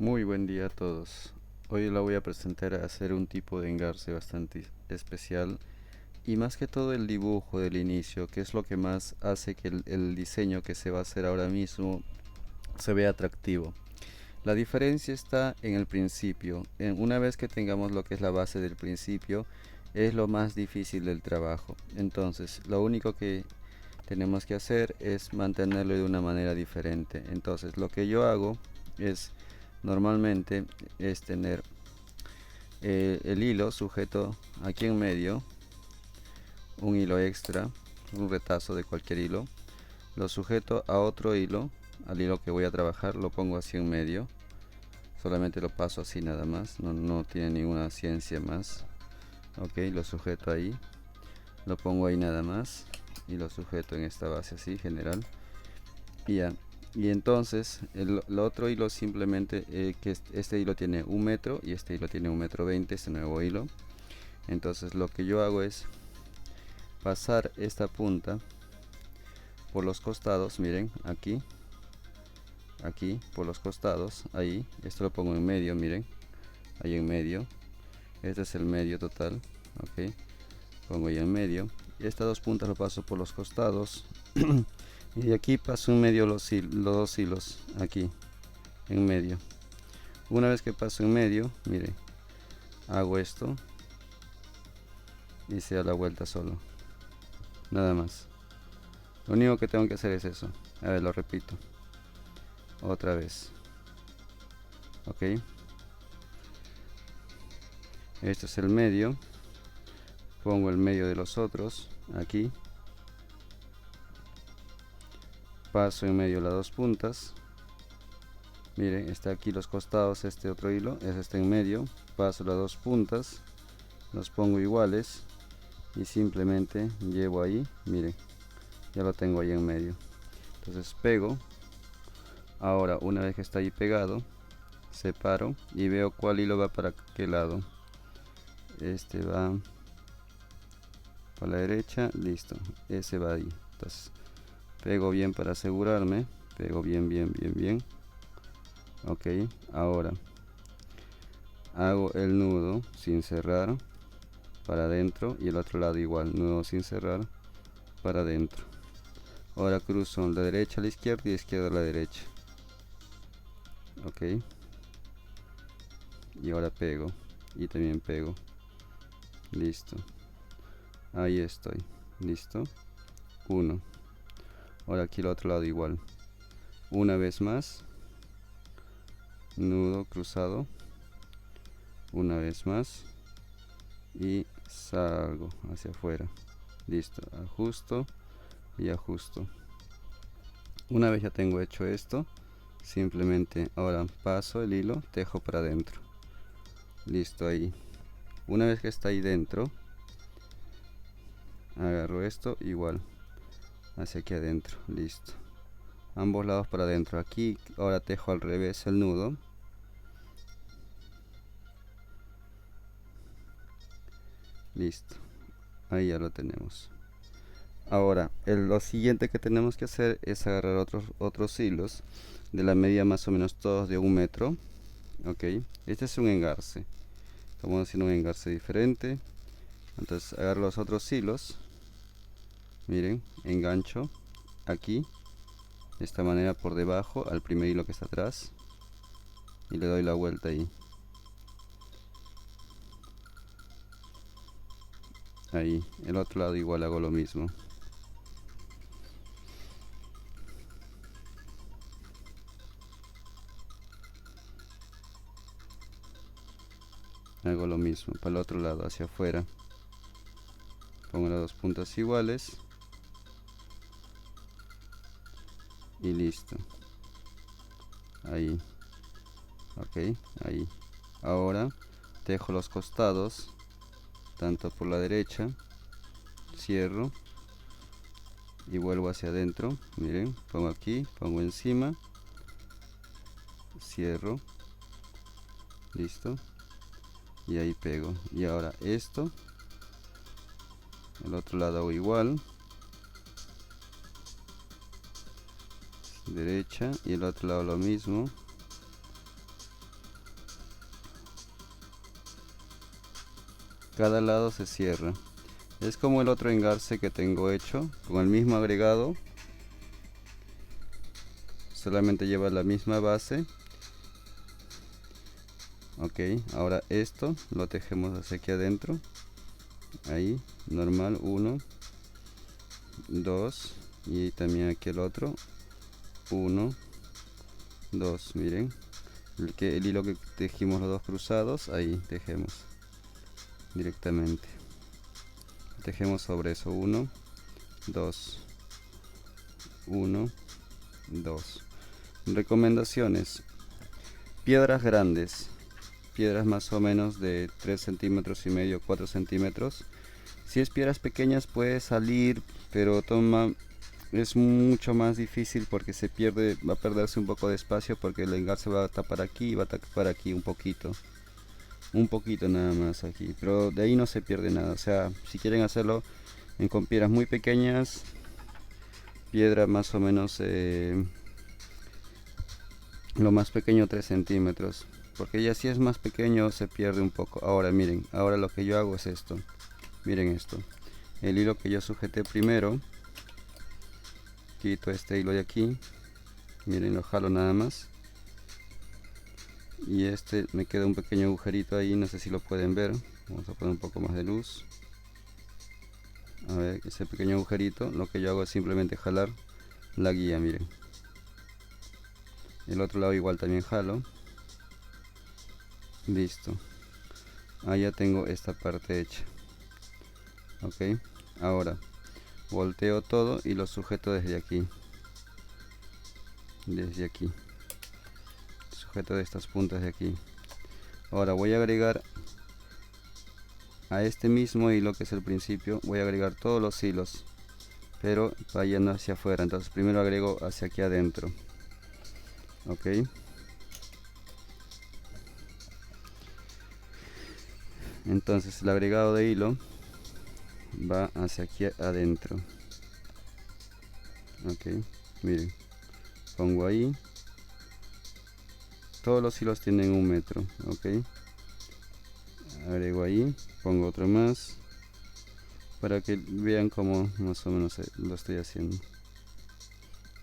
Muy buen día a todos. Hoy la voy a presentar a hacer un tipo de engarce bastante especial y más que todo el dibujo del inicio, que es lo que más hace que el diseño que se va a hacer ahora mismo se vea atractivo. La diferencia está en el principio. Una vez que tengamos lo que es la base del principio, es lo más difícil del trabajo. Entonces, lo único que tenemos que hacer es mantenerlo de una manera diferente. Entonces, lo que yo hago es normalmente es tener el hilo sujeto aquí en medio, un hilo extra, un retazo de cualquier hilo, lo sujeto a otro hilo, al hilo que voy a trabajar lo pongo así en medio, solamente lo paso así nada más, no tiene ninguna ciencia más. Ok, lo sujeto ahí, lo pongo ahí nada más y lo sujeto en esta base así general y ya. Y entonces el otro hilo simplemente que este hilo tiene 1 metro y este hilo tiene 1,20 m, este nuevo hilo. Entonces lo que yo hago es pasar esta punta por los costados, miren, aquí por los costados, ahí, esto lo pongo en medio, miren, ahí en medio, este es el medio total, ok, pongo ahí en medio, y estas dos puntas lo paso por los costados, y de aquí paso en medio los dos hilos, aquí, en medio. Una vez que paso en medio, miren, hago esto, y se da la vuelta solo, nada más. Lo único que tengo que hacer es eso. A ver, lo repito. Otra vez. Ok. Este es el medio. Pongo el medio de los otros. Aquí. Paso en medio las dos puntas. Miren, está aquí los costados, este otro hilo. Ese está en medio. Paso las dos puntas. Los pongo iguales. Y simplemente llevo ahí. Miren. Ya lo tengo ahí en medio. Entonces pego. Ahora, una vez que está ahí pegado, separo y veo cuál hilo va para qué lado. Este va para la derecha, listo, ese va ahí. Entonces pego bien para asegurarme, pego bien. Ok, ahora hago el nudo sin cerrar para adentro y el otro lado igual, nudo sin cerrar para adentro. Ahora cruzo la derecha a la izquierda y izquierda a la derecha. Ok, y ahora pego y también pego, listo, ahí estoy, listo, uno. Ahora aquí el otro lado igual, una vez más, nudo cruzado, una vez más y salgo hacia afuera, listo, ajusto y ajusto. Una vez ya tengo hecho esto, simplemente ahora paso el hilo, tejo para adentro, listo. Ahí, una vez que está ahí dentro, agarro esto igual hacia aquí adentro, listo, ambos lados para adentro. Aquí ahora tejo al revés el nudo, listo, ahí ya lo tenemos. Ahora, lo siguiente que tenemos que hacer es agarrar otros hilos de la medida más o menos todos de 1 metro. Ok, este es un engarce. Estamos haciendo un engarce diferente. Entonces agarro los otros hilos. Miren, engancho aquí, de esta manera por debajo al primer hilo que está atrás. Y le doy la vuelta ahí. Ahí, el otro lado igual hago lo mismo. Hago lo mismo para el otro lado, hacia afuera. Pongo las dos puntas iguales. Y listo. Ahí. Ok, ahí. Ahora tejo los costados, tanto por la derecha, cierro y vuelvo hacia adentro. Miren, pongo aquí, pongo encima, cierro, listo, y ahí pego. Y ahora esto, el otro lado hago igual, derecha, y el otro lado lo mismo, Cada lado se cierra. Es como el otro engarce que tengo hecho, con el mismo agregado, solamente lleva la misma base. Ok, ahora esto lo tejemos hacia aquí adentro, ahí, normal, 1, 2, y también aquí el otro, 1, 2, miren, el hilo que tejimos los dos cruzados, ahí tejemos directamente, tejemos sobre eso, 1, 2, 1, 2. Recomendaciones: piedras grandes, piedras más o menos de 3 centímetros y medio, 4 centímetros. Si es piedras pequeñas puede salir, pero es mucho más difícil porque va a perderse un poco de espacio, porque el engarce va a tapar aquí y va a tapar aquí un poquito nada más aquí, pero de ahí no se pierde nada. O sea, si quieren hacerlo con piedras muy pequeñas, piedra más o menos lo más pequeño 3 centímetros, porque ya si es más pequeño se pierde un poco. Ahora miren, ahora lo que yo hago es esto, miren esto, el hilo que yo sujeté primero, quito este hilo de aquí, miren, lo jalo nada más, y este me queda un pequeño agujerito ahí, no sé si lo pueden ver, vamos a poner un poco más de luz. A ver, ese pequeño agujerito, lo que yo hago es simplemente jalar la guía, miren. El otro lado igual también jalo. Listo. Ahí ya tengo esta parte hecha. Ok. Ahora volteo todo y lo sujeto desde aquí. Desde aquí. Sujeto de estas puntas de aquí. Ahora voy a agregar a este mismo hilo que es el principio. Voy a agregar todos los hilos, pero vayan hacia afuera. Entonces primero agrego hacia aquí adentro. Ok. Entonces el agregado de hilo va hacia aquí adentro. Ok, miren, pongo ahí, todos los hilos tienen 1 metro. Ok, agrego ahí, pongo otro más para que vean cómo más o menos lo estoy haciendo.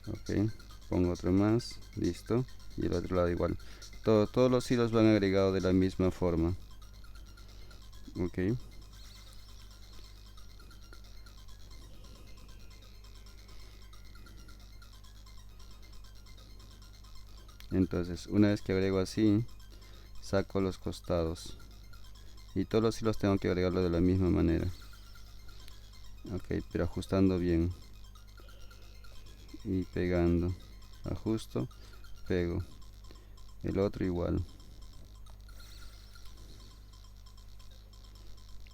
Ok, pongo otro más, listo, y el otro lado igual. Todos los hilos van agregados de la misma forma. Ok. Entonces una vez que agrego así, saco los costados y todos los hilos tengo que agregarlo de la misma manera. Ok, pero ajustando bien y pegando, ajusto, pego, el otro igual,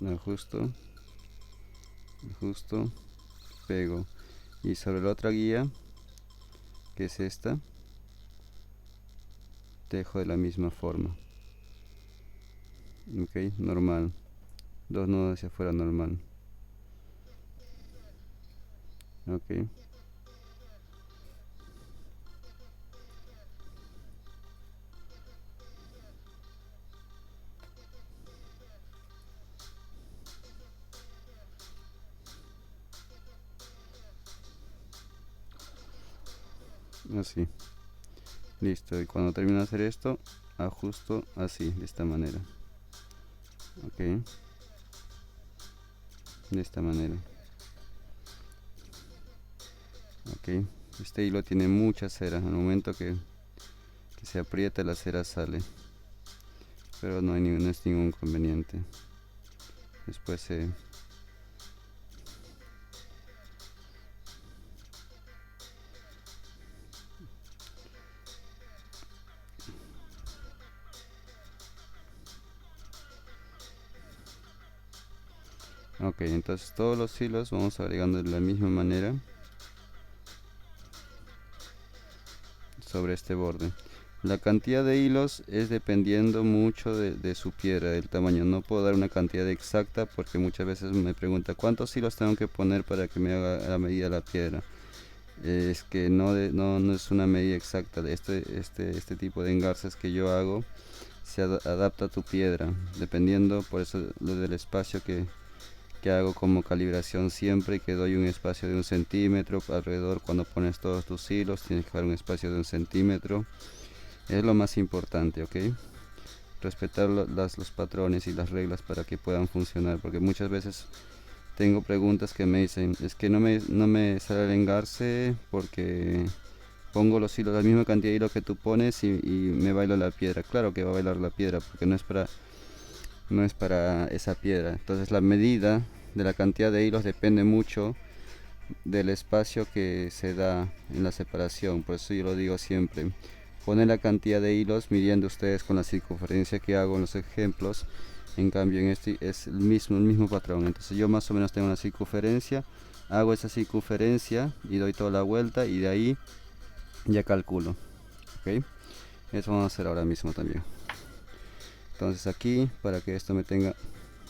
ajusto, ajusto, pego, y sobre la otra guía, que es esta, tejo de la misma forma. Ok, normal, 2 nudos hacia afuera, normal. Ok, así, listo. Y cuando termino de hacer esto, ajusto así, de esta manera. Ok, de esta manera. Ok, este hilo tiene mucha cera. Al momento que se aprieta, la cera sale, pero no es ningún inconveniente. Después se ok, entonces todos los hilos vamos agregando de la misma manera sobre este borde. La cantidad de hilos es dependiendo mucho de su piedra, del tamaño. No puedo dar una cantidad exacta porque muchas veces me pregunta cuántos hilos tengo que poner para que me haga a la medida la piedra. Es que no es una medida exacta de este tipo de engarces que yo hago. Adapta a tu piedra, dependiendo, por eso lo del espacio que hago como calibración siempre, que doy un espacio de 1 centímetro alrededor. Cuando pones todos tus hilos tienes que dar un espacio de 1 centímetro, es lo más importante, ¿ok? Respetar los patrones y las reglas para que puedan funcionar, porque muchas veces tengo preguntas que me dicen, es que no me sale el engarce porque pongo los hilos, la misma cantidad de hilo que tú pones y me baila la piedra. Claro que va a bailar la piedra porque no es para esa piedra. Entonces la medida de la cantidad de hilos depende mucho del espacio que se da en la separación. Por eso yo lo digo siempre, ponen la cantidad de hilos midiendo ustedes con la circunferencia que hago en los ejemplos. En cambio en este es el mismo patrón. Entonces yo más o menos tengo una circunferencia, hago esa circunferencia y doy toda la vuelta y de ahí ya calculo, ¿ok? Eso vamos a hacer ahora mismo también. Entonces aquí, para que esto me tenga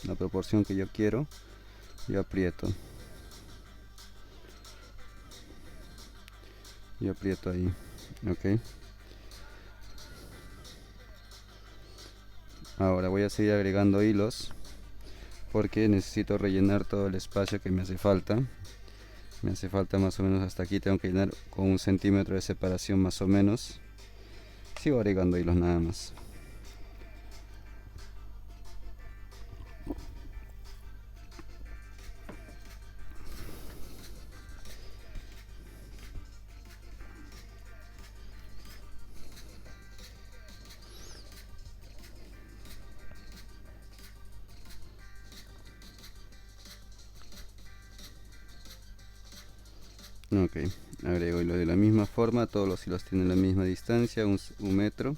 la proporción que yo quiero, yo aprieto ahí, ok. Ahora voy a seguir agregando hilos porque necesito rellenar todo el espacio que me hace falta. Me hace falta más o menos hasta aquí, tengo que llenar con 1 centímetro de separación más o menos. Sigo agregando hilos nada más. Ok, agrego hilo de la misma forma, todos los hilos tienen la misma distancia, un metro.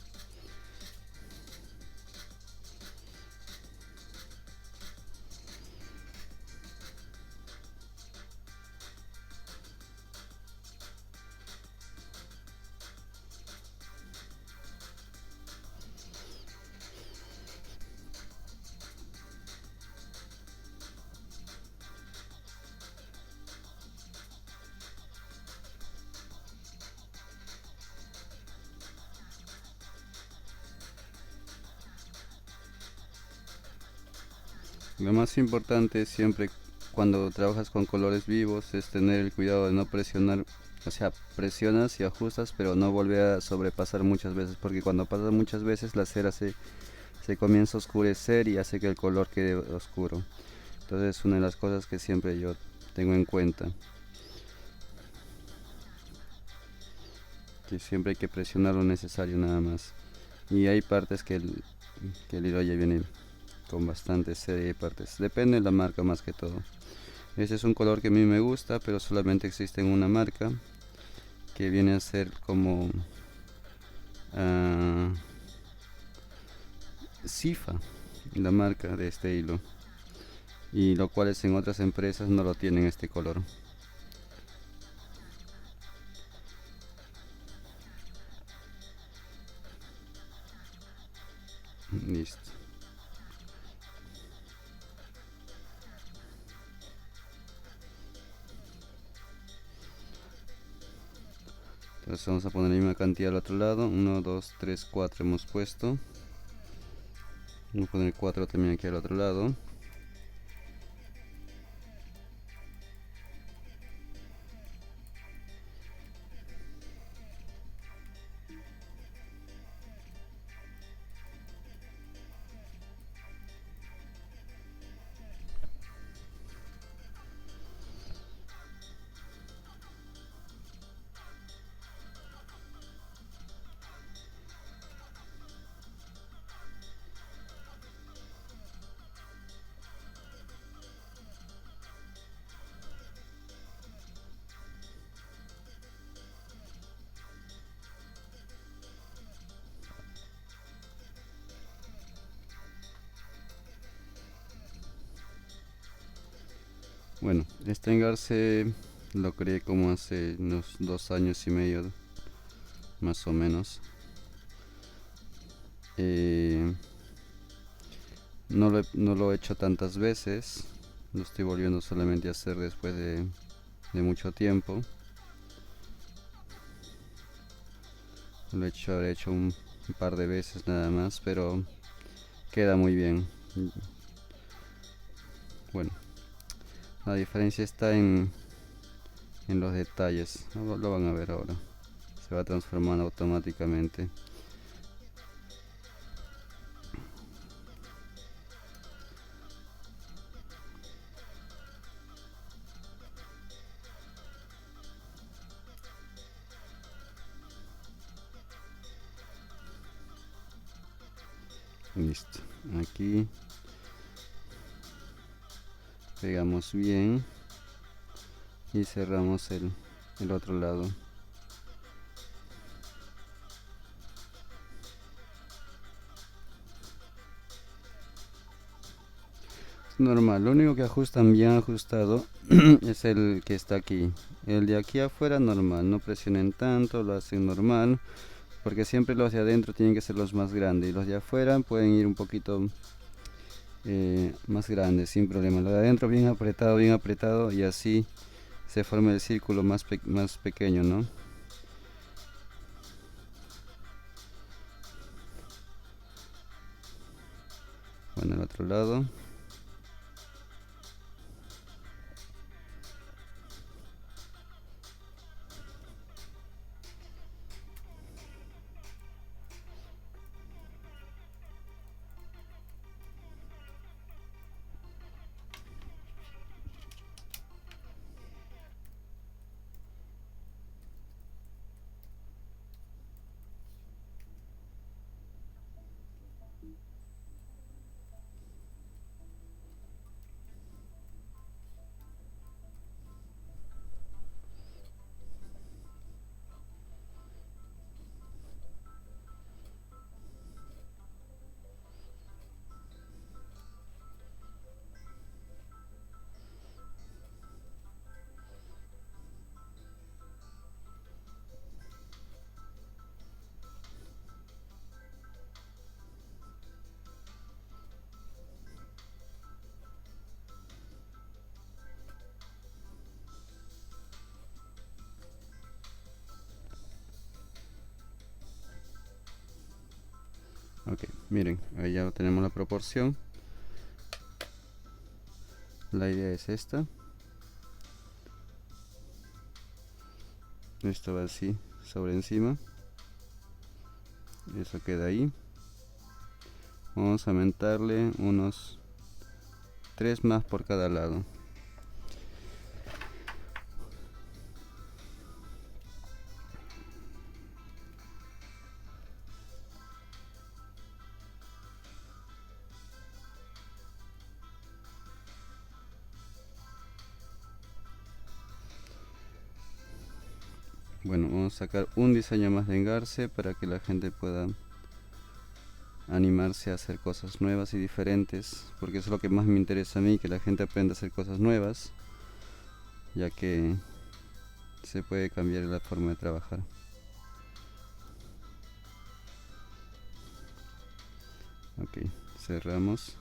Lo más importante siempre cuando trabajas con colores vivos es tener el cuidado de no presionar, o sea, presionas y ajustas, pero no volver a sobrepasar muchas veces, porque cuando pasas muchas veces la cera se comienza a oscurecer y hace que el color quede oscuro. Entonces es una de las cosas que siempre yo tengo en cuenta, que siempre hay que presionar lo necesario nada más. Y hay partes que el hilo ya viene con bastante cera y hay partes, depende de la marca más que todo. Este es un color que a mí me gusta, pero solamente existe en una marca que viene a ser como ah, Sifa, la marca de este hilo, y lo cual es en otras empresas no lo tienen este color. Listo. Entonces vamos a poner la misma cantidad al otro lado. 1, 2, 3, 4 hemos puesto. Vamos a poner 4 también aquí al otro lado. Bueno, este engarce lo creé como hace unos 2 años y medio, más o menos. Eh, no lo he hecho tantas veces, lo estoy volviendo solamente a hacer después de mucho tiempo. Habré hecho un par de veces nada más, pero queda muy bien. Bueno, la diferencia está en los detalles. Lo van a ver ahora. Se va transformando automáticamente. Listo. Aquí pegamos bien y cerramos el otro lado. Normal, lo único que ajustan bien ajustado es el que está aquí. El de aquí afuera normal, no presionen tanto, lo hacen normal, porque siempre los de adentro tienen que ser los más grandes y los de afuera pueden ir un poquito más grandes sin problema. Lo de adentro bien apretado y así se forma el círculo más pequeño, ¿no? Bueno, el otro lado. Ok, miren, ahí ya tenemos la proporción. La idea es esta. Esto va así, sobre encima. Eso queda ahí. Vamos a aumentarle unos 3 más por cada lado. Bueno, vamos a sacar un diseño más de engarce para que la gente pueda animarse a hacer cosas nuevas y diferentes, porque eso es lo que más me interesa a mí, que la gente aprenda a hacer cosas nuevas, ya que se puede cambiar la forma de trabajar. Ok, cerramos.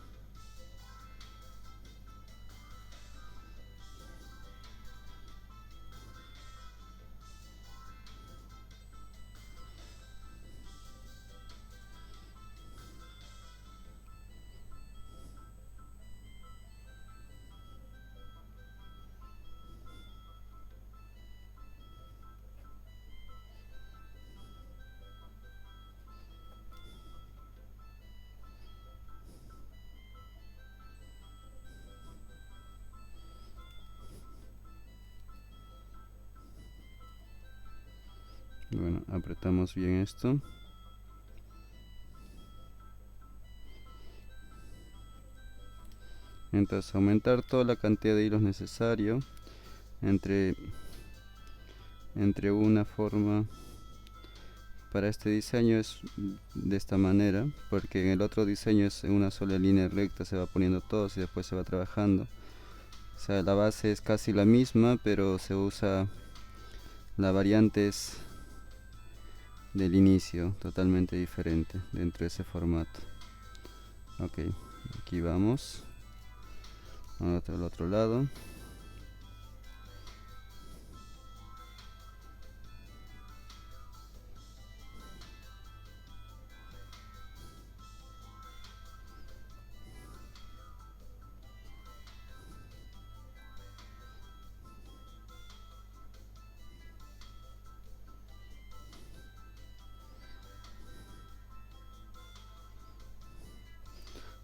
Bueno, apretamos bien esto. Entonces aumentar toda la cantidad de hilos necesario entre una forma para este diseño es de esta manera, porque en el otro diseño es en una sola línea recta, se va poniendo todo y después se va trabajando. O sea, la base es casi la misma, pero se usa la variante es del inicio, totalmente diferente dentro de ese formato. Ok, aquí vamos. Al otro lado.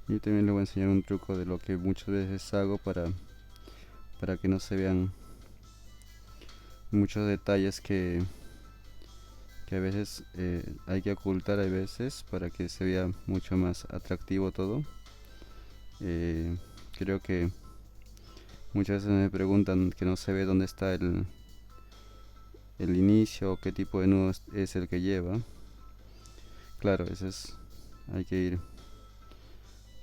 Y también le voy a enseñar un truco de lo que muchas veces hago para que no se vean muchos detalles que a veces hay que ocultar a veces para que se vea mucho más atractivo todo. Eh, Creo que muchas veces me preguntan que no se ve dónde está el inicio o qué tipo de nudo es el que lleva. Claro, hay que ir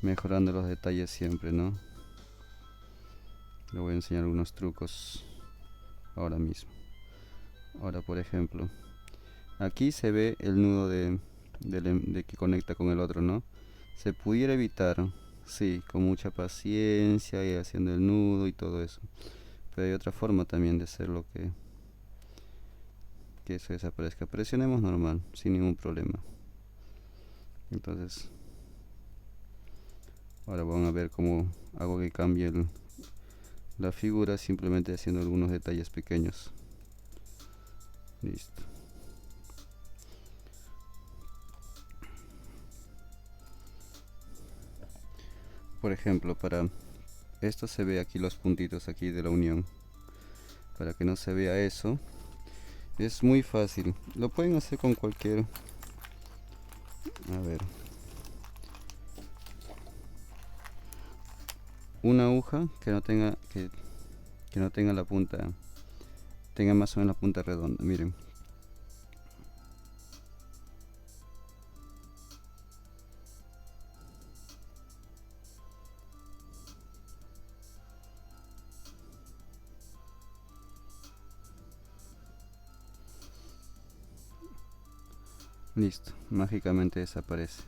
mejorando los detalles siempre, ¿no? Le voy a enseñar algunos trucos ahora mismo. Ahora, por ejemplo, aquí se ve el nudo de que conecta con el otro, ¿no? Se pudiera evitar, sí, con mucha paciencia y haciendo el nudo y todo eso. Pero hay otra forma también de hacerlo que eso desaparezca. Presionemos normal, sin ningún problema. Entonces, ahora van a ver cómo hago que cambie la figura simplemente haciendo algunos detalles pequeños. Listo. Por ejemplo, para esto se ve aquí los puntitos aquí de la unión. Para que no se vea eso, es muy fácil. Lo pueden hacer con cualquier, a ver, una aguja que no tenga la punta, tenga más o menos la punta redonda. Miren, listo, mágicamente desaparece.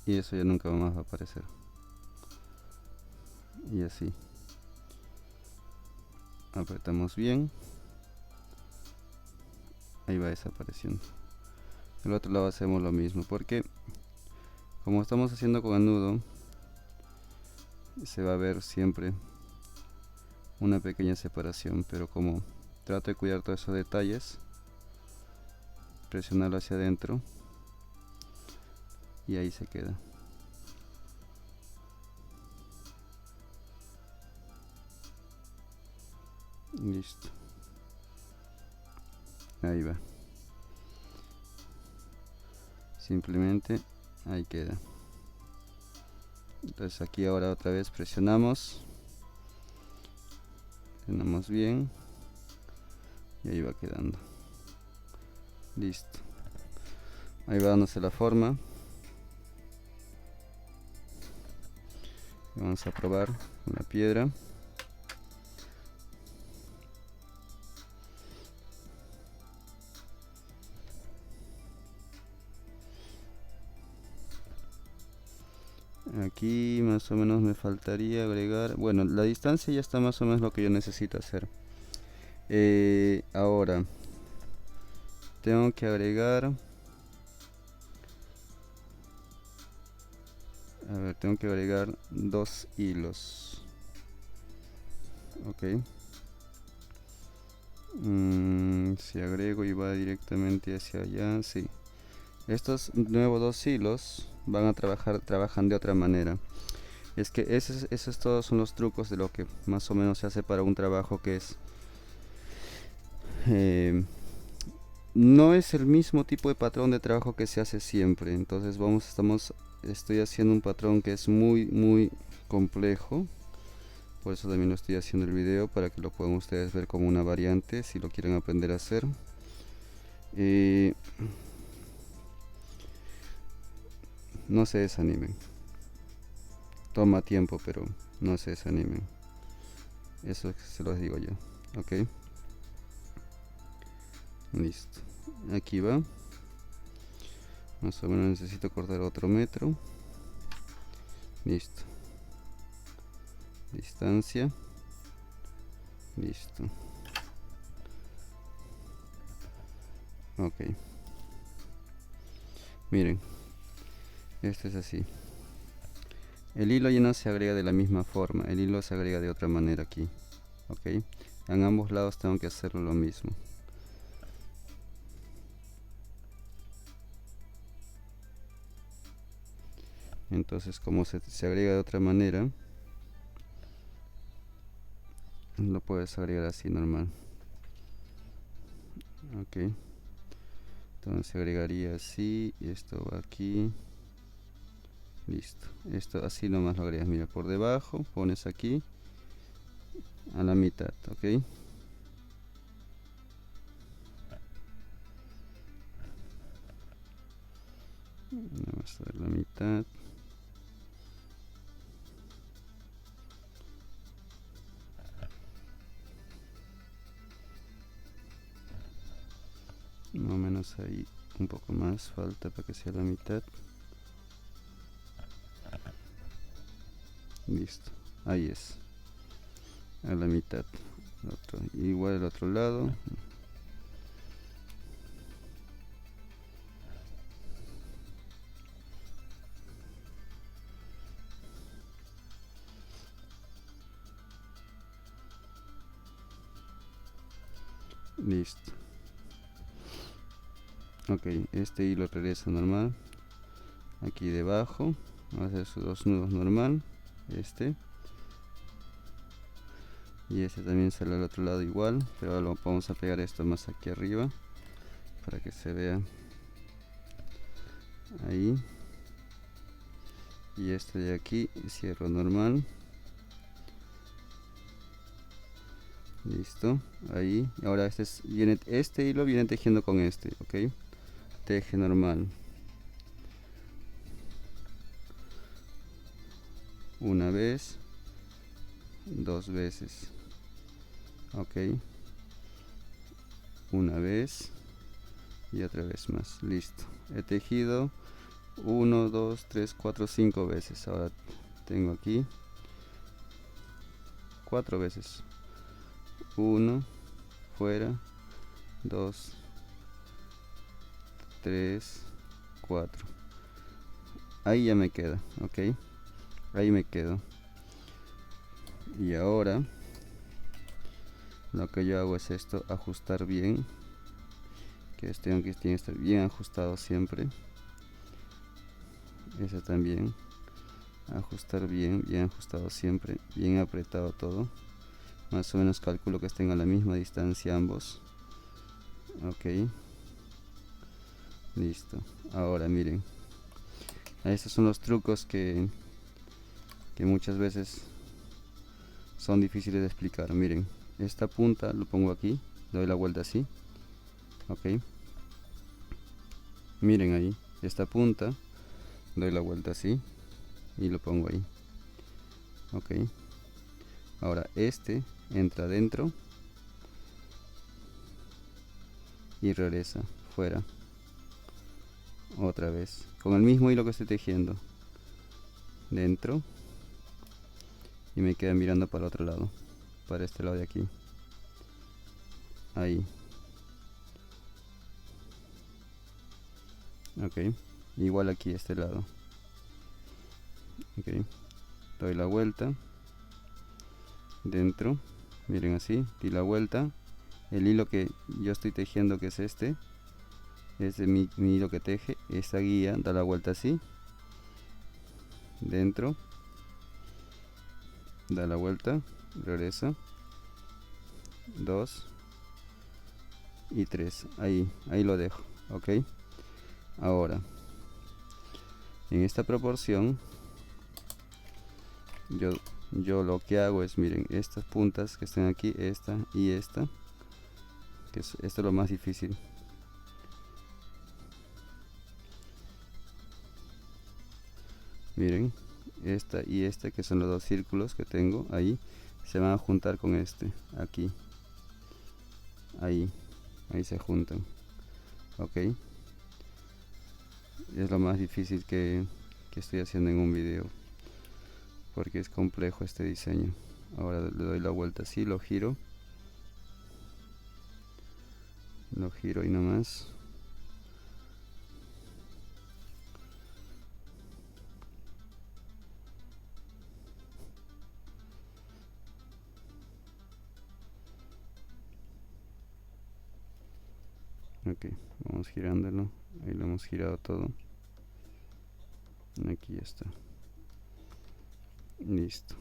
Y eso ya nunca más va a aparecer. Y así. Apretamos bien. Ahí va desapareciendo. El otro lado hacemos lo mismo. Porque como estamos haciendo con el nudo, se va a ver siempre una pequeña separación. Pero como trato de cuidar todos esos detalles, presionarlo hacia adentro. Y ahí se queda. Listo. Ahí va. Simplemente ahí queda. Entonces aquí ahora otra vez presionamos bien y ahí va quedando. Listo. Ahí va dándose la forma. Vamos a probar con la piedra. Aquí más o menos me faltaría agregar, bueno, la distancia ya está más o menos lo que yo necesito hacer. Ahora tengo que agregar, tengo que agregar 2 hilos. Ok. Si agrego y va directamente hacia allá, sí. Estos nuevos 2 hilos trabajan de otra manera. Es que esos todos son los trucos de lo que más o menos se hace para un trabajo que es eh, no es el mismo tipo de patrón de trabajo que se hace siempre. Entonces estoy haciendo un patrón que es muy complejo. Por eso también lo estoy haciendo el video, para que lo puedan ustedes ver como una variante si lo quieren aprender a hacer. No se desanimen. Toma tiempo, pero no se desanimen. Eso se los digo yo. Ok. Listo. Aquí va. Más o menos necesito cortar otro metro. Listo. Distancia. Listo. Ok. Miren. Este es así. El hilo ya no se agrega de la misma forma. El hilo se agrega de otra manera aquí. Ok. En ambos lados tengo que hacerlo lo mismo. Entonces, como se agrega de otra manera, lo puedes agregar así normal. Ok, entonces se agregaría así y esto va aquí. Listo, esto así nomás lo agregas, mira, por debajo pones aquí a la mitad, ok. Vamos a dar la mitad. Más o menos ahí, un poco más falta para que sea la mitad. Listo, ahí es, a la mitad. Igual el otro lado. Listo. Ok, este hilo regresa normal. Aquí debajo, vamos a hacer sus dos nudos normal. Este. Y este también sale al otro lado igual, pero ahora vamos a pegar esto más aquí arriba para que se vea ahí. Y este de aquí cierro normal. Listo, ahí. Ahora este hilo viene tejiendo con este, ok. Teje normal. Una vez, dos veces, ok. Una vez y otra vez más. Listo, he tejido 1, 2, 3, 4, 5 veces. Ahora tengo aquí 4 veces. 1, fuera, 2, 3, 4. Ahí ya me queda, ok. Ahí me quedo. Y ahora lo que yo hago es esto, ajustar bien. Que tiene que estar bien ajustado siempre. Ese también. Ajustar bien, bien ajustado siempre. Bien apretado todo. Más o menos calculo que estén a la misma distancia ambos. Ok. Listo. Ahora miren. Estos son los trucos que muchas veces son difíciles de explicar. Miren, esta punta lo pongo aquí, doy la vuelta así, ok. Miren ahí, esta punta doy la vuelta así y lo pongo ahí, ok. Ahora este entra adentro y regresa fuera otra vez con el mismo hilo que estoy tejiendo dentro y me queda mirando para el otro lado, para este lado de aquí, ahí, ok. Igual aquí este lado, ok. Doy la vuelta dentro, miren así, di la vuelta. El hilo que yo estoy tejiendo, que es este es mi hilo que teje. Esta guía da la vuelta así, dentro, da la vuelta, regresa, 2 y 3, ahí lo dejo, ok. Ahora en esta proporción yo lo que hago es, miren, estas puntas que están aquí, esta y esta, que esto es lo más difícil. Miren, esta y esta, que son los dos círculos que tengo ahí, se van a juntar con este aquí, ahí se juntan, ok. Es lo más difícil que estoy haciendo en un video, porque es complejo este diseño. Ahora le doy la vuelta así, lo giro y nomás. Ok, vamos girándolo, ahí lo hemos girado todo. Aquí está. Listo.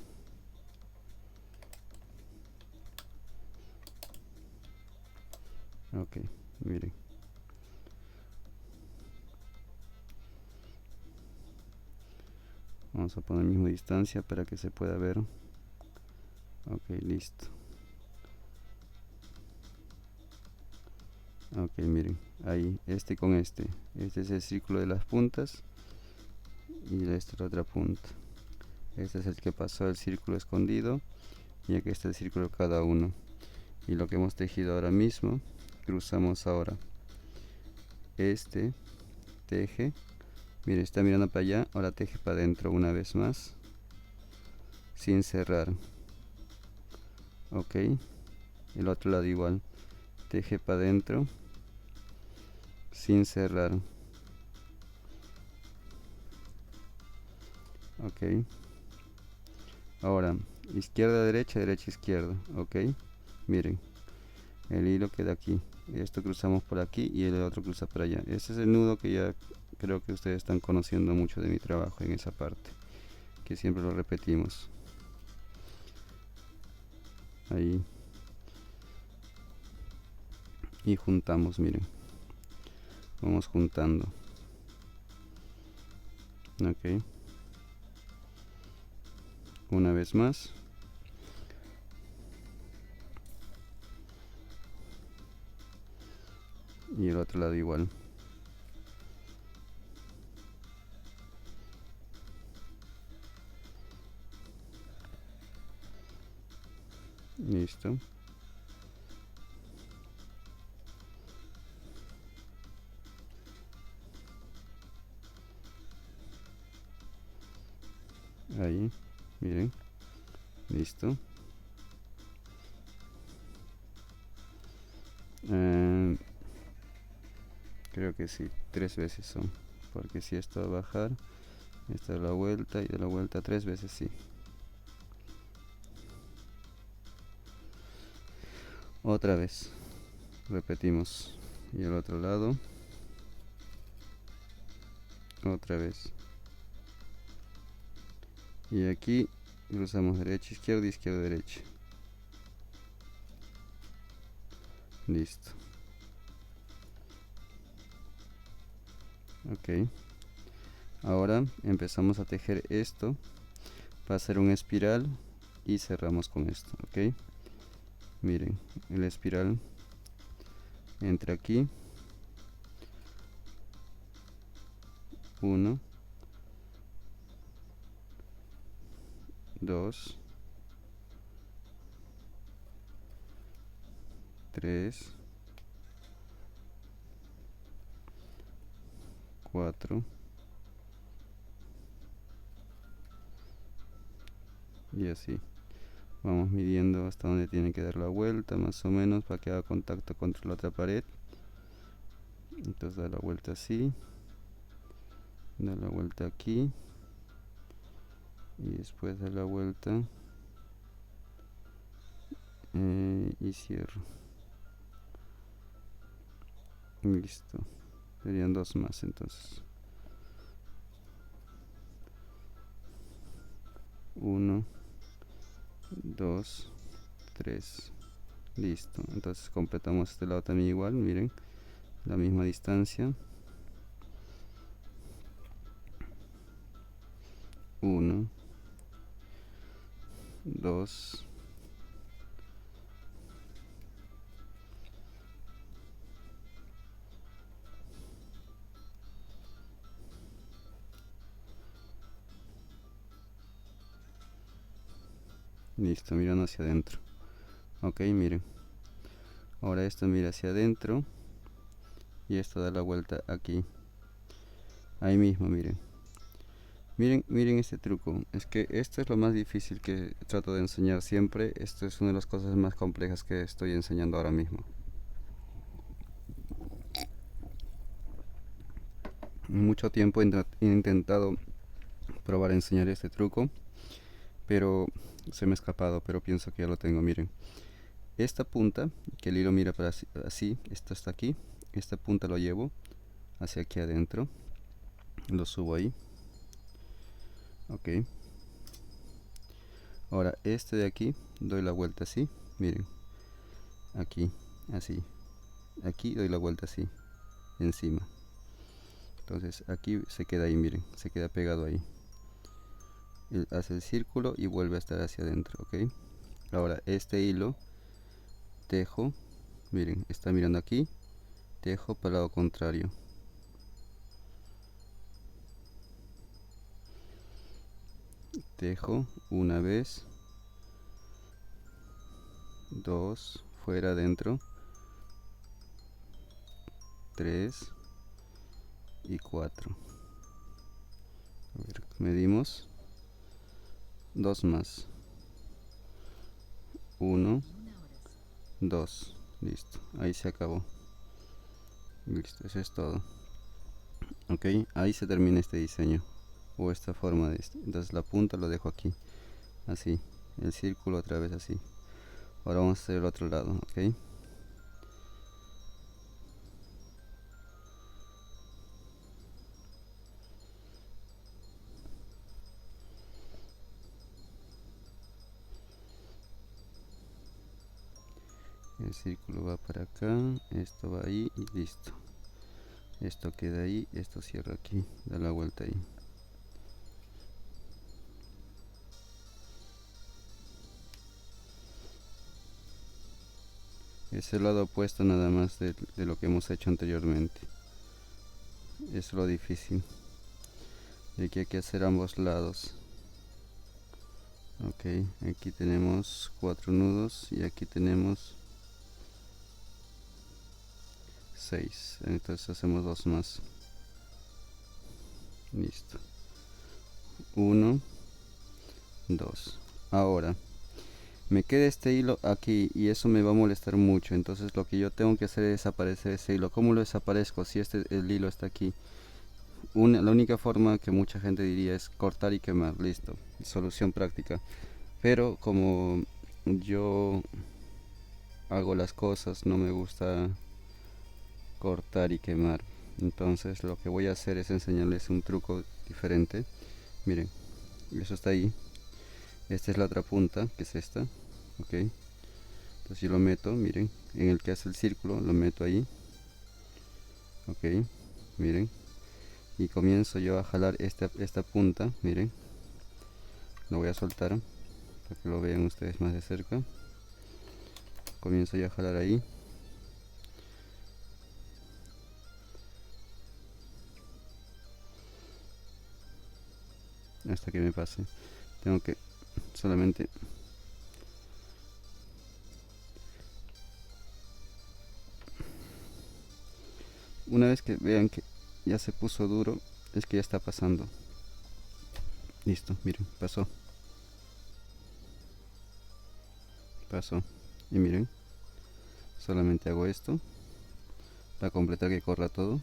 Ok, miren. Vamos a poner misma distancia para que se pueda ver. Ok, listo. Ok, miren, ahí, este con este. Este es el círculo de las puntas y esta es la otra punta. Este es el que pasó el círculo escondido y aquí está el círculo cada uno. Y lo que hemos tejido ahora mismo, cruzamos ahora. Este teje, miren, está mirando para allá, ahora teje para adentro una vez más, sin cerrar. Ok, el otro lado igual, teje para adentro, sin cerrar. Ok, ahora izquierda, derecha, derecha, izquierda. Ok, miren, el hilo queda aquí, esto cruzamos por aquí y el otro cruza por allá. Este es el nudo que ya creo que ustedes están conociendo mucho de mi trabajo en esa parte, que siempre lo repetimos. Ahí, y juntamos, miren, vamos juntando. Ok, una vez más. Y el otro lado igual. Listo. Ahí, miren. Listo. Creo que sí, 3 veces son. Porque si esto va a bajar, esta es la vuelta y de la vuelta 3 veces, sí. Otra vez. Repetimos. Y el otro lado. Otra vez. Y aquí cruzamos derecha, izquierda, izquierda, derecha. Listo. Ok. Ahora empezamos a tejer esto. Va a ser una espiral y cerramos con esto. Ok. Miren, el espiral entra aquí. 1, 2, 3, 4 y así. Vamos midiendo hasta donde tiene que dar la vuelta, más o menos, para que haga contacto contra la otra pared. Entonces da la vuelta así, da la vuelta aquí y después da la vuelta y cierro. Listo. Serían 2 más entonces. 1, 2, 3. Listo. Entonces completamos este lado también igual, miren, la misma distancia. 1, 2, listo, mirando hacia adentro. Ok, miren. Ahora esto mira hacia adentro y esto da la vuelta aquí. Ahí mismo, miren. Miren este truco. Es que esto es lo más difícil que trato de enseñar siempre. Esto es una de las cosas más complejas que estoy enseñando ahora mismo. Mucho tiempo he intentado probar a enseñar este truco, pero se me ha escapado, pero pienso que ya lo tengo. Miren, esta punta, que el hilo mira para así, esto está aquí, esta punta lo llevo hacia aquí adentro, lo subo ahí, Ok, ahora este de aquí doy la vuelta así, miren, aquí, así, aquí doy la vuelta así, encima. Entonces aquí se queda ahí, miren, se queda pegado ahí. Él hace el círculo y vuelve a estar hacia adentro, ok. Ahora este hilo tejo, miren, está mirando aquí, tejo para el lado contrario. Tejo una vez, dos, fuera, adentro, 3 y 4. A ver, medimos, dos más, 1, 2, listo, ahí se acabó. Listo, eso es todo. Ok, ahí se termina este diseño o esta forma de entonces la punta lo dejo aquí, así, el círculo otra vez así. Ahora vamos a hacer el otro lado, ok. El círculo va para acá, esto va ahí y listo. Esto queda ahí, esto cierra aquí, da la vuelta ahí. Es el lado opuesto nada más de lo que hemos hecho anteriormente. Es lo difícil. Y aquí hay que hacer ambos lados. Ok, aquí tenemos 4 nudos y aquí tenemos 6. Entonces hacemos 2 más. Listo. 1, 2. Ahora me queda este hilo aquí y eso me va a molestar mucho. Entonces lo que yo tengo que hacer es desaparecer ese hilo. ¿Cómo lo desaparezco si el hilo está aquí? La única forma que mucha gente diría es cortar y quemar. Listo, solución práctica. Pero como yo hago las cosas, no me gusta cortar y quemar. Entonces lo que voy a hacer es enseñarles un truco diferente. Miren, eso está ahí. Esta es la otra punta, que es esta. Ok, entonces yo lo meto, miren, en el que hace el círculo, lo meto ahí. Ok, miren, y comienzo yo a jalar esta punta, miren, lo voy a soltar para que lo vean ustedes más de cerca. Comienzo yo a jalar ahí. Hasta que me pase. Tengo que solamente una vez que vean que ya se puso duro, es que ya está pasando. Listo, miren, pasó. Pasó. Y miren, solamente hago esto para completar que corra todo,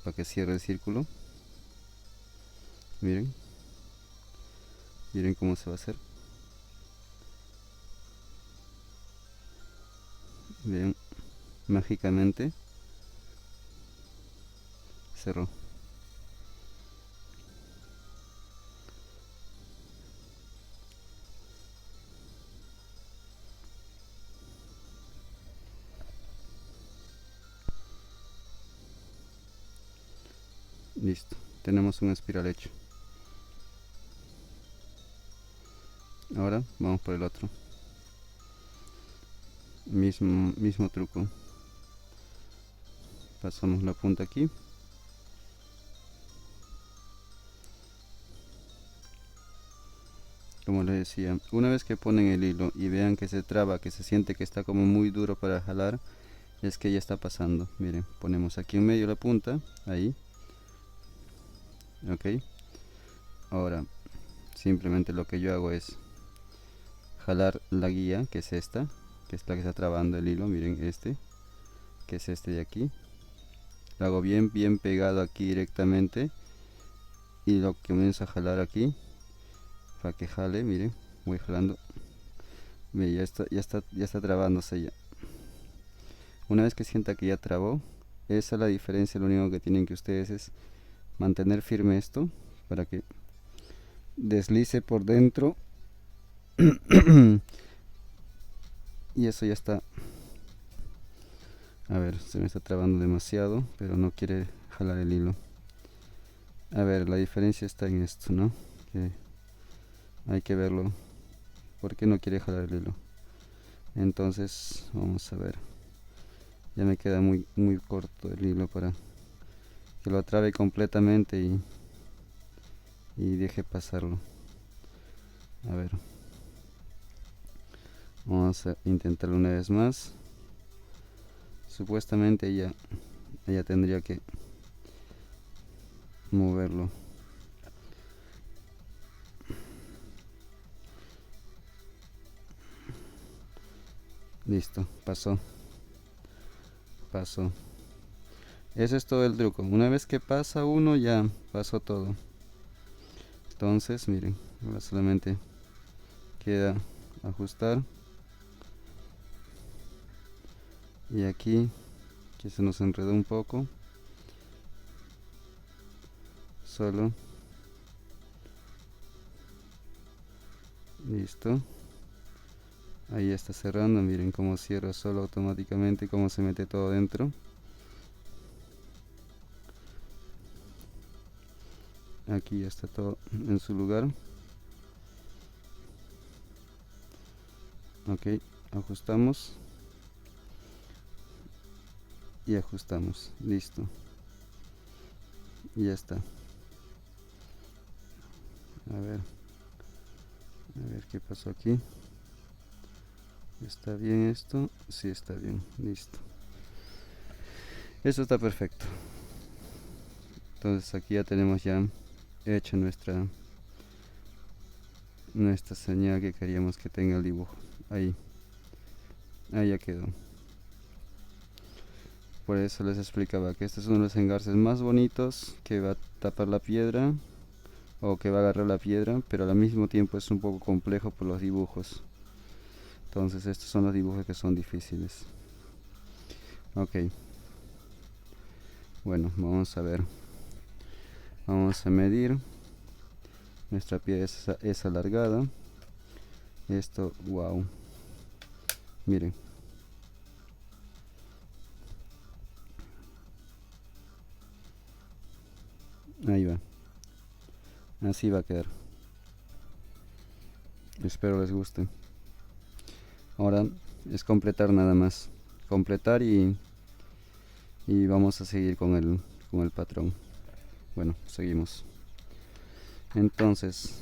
para que cierre el círculo. Miren, miren cómo se va a hacer. Miren, mágicamente cerró. Listo, tenemos un espiral hecho. Ahora vamos por el otro. Mismo truco. Pasamos la punta aquí. Como les decía, una vez que ponen el hilo y vean que se traba, que se siente que está como muy duro para jalar, es que ya está pasando. Miren, ponemos aquí en medio la punta, ahí. Ok. Ahora, simplemente lo que yo hago es jalar la guía, que es esta, que es la que está trabando el hilo. Miren, que es este de aquí. Lo hago bien pegado aquí directamente y lo comienzo a jalar aquí para que jale. Miren, voy jalando. Miren, ya está trabándose ya. Una vez que sienta que ya trabó, esa es la diferencia. Lo único que tienen que ustedes es mantener firme esto para que deslice por dentro. Y eso ya está. A ver, se me está trabando demasiado, pero no quiere jalar el hilo. A ver, la diferencia está en esto, ¿no? Que hay que verlo. ¿Por qué no quiere jalar el hilo? Entonces, vamos a ver. Ya me queda muy corto el hilo para que lo atrabe completamente y deje pasarlo. A ver. Vamos a intentarlo una vez más. Supuestamente ella tendría que moverlo. Listo, pasó. Ese es todo el truco. Una vez que pasa uno, ya pasó todo. Entonces, miren, ahora solamente queda ajustar. Y aquí, que se nos enredó un poco. Solo. Listo. Ahí está cerrando, miren cómo cierra solo automáticamente, cómo se mete todo dentro. Aquí ya está todo en su lugar. Ok, ajustamos. Y ajustamos, listo. Y ya está. A ver qué pasó aquí. ¿Está bien esto? Sí, está bien, listo. Eso está perfecto. Entonces aquí ya tenemos ya hecha nuestra señal que queríamos que tenga el dibujo. Ahí ya quedó. Por eso les explicaba que este es uno de los engarces más bonitos, que va a tapar la piedra o que va a agarrar la piedra, pero al mismo tiempo es un poco complejo por los dibujos. Entonces estos son los dibujos que son difíciles. Ok, bueno, vamos a ver. Vamos a medir. Nuestra piedra es alargada. Esto, wow, miren. Ahí va. Así va a quedar. Espero les guste. Ahora es completar nada más. Completar y vamos a seguir con el patrón. Bueno, seguimos. Entonces,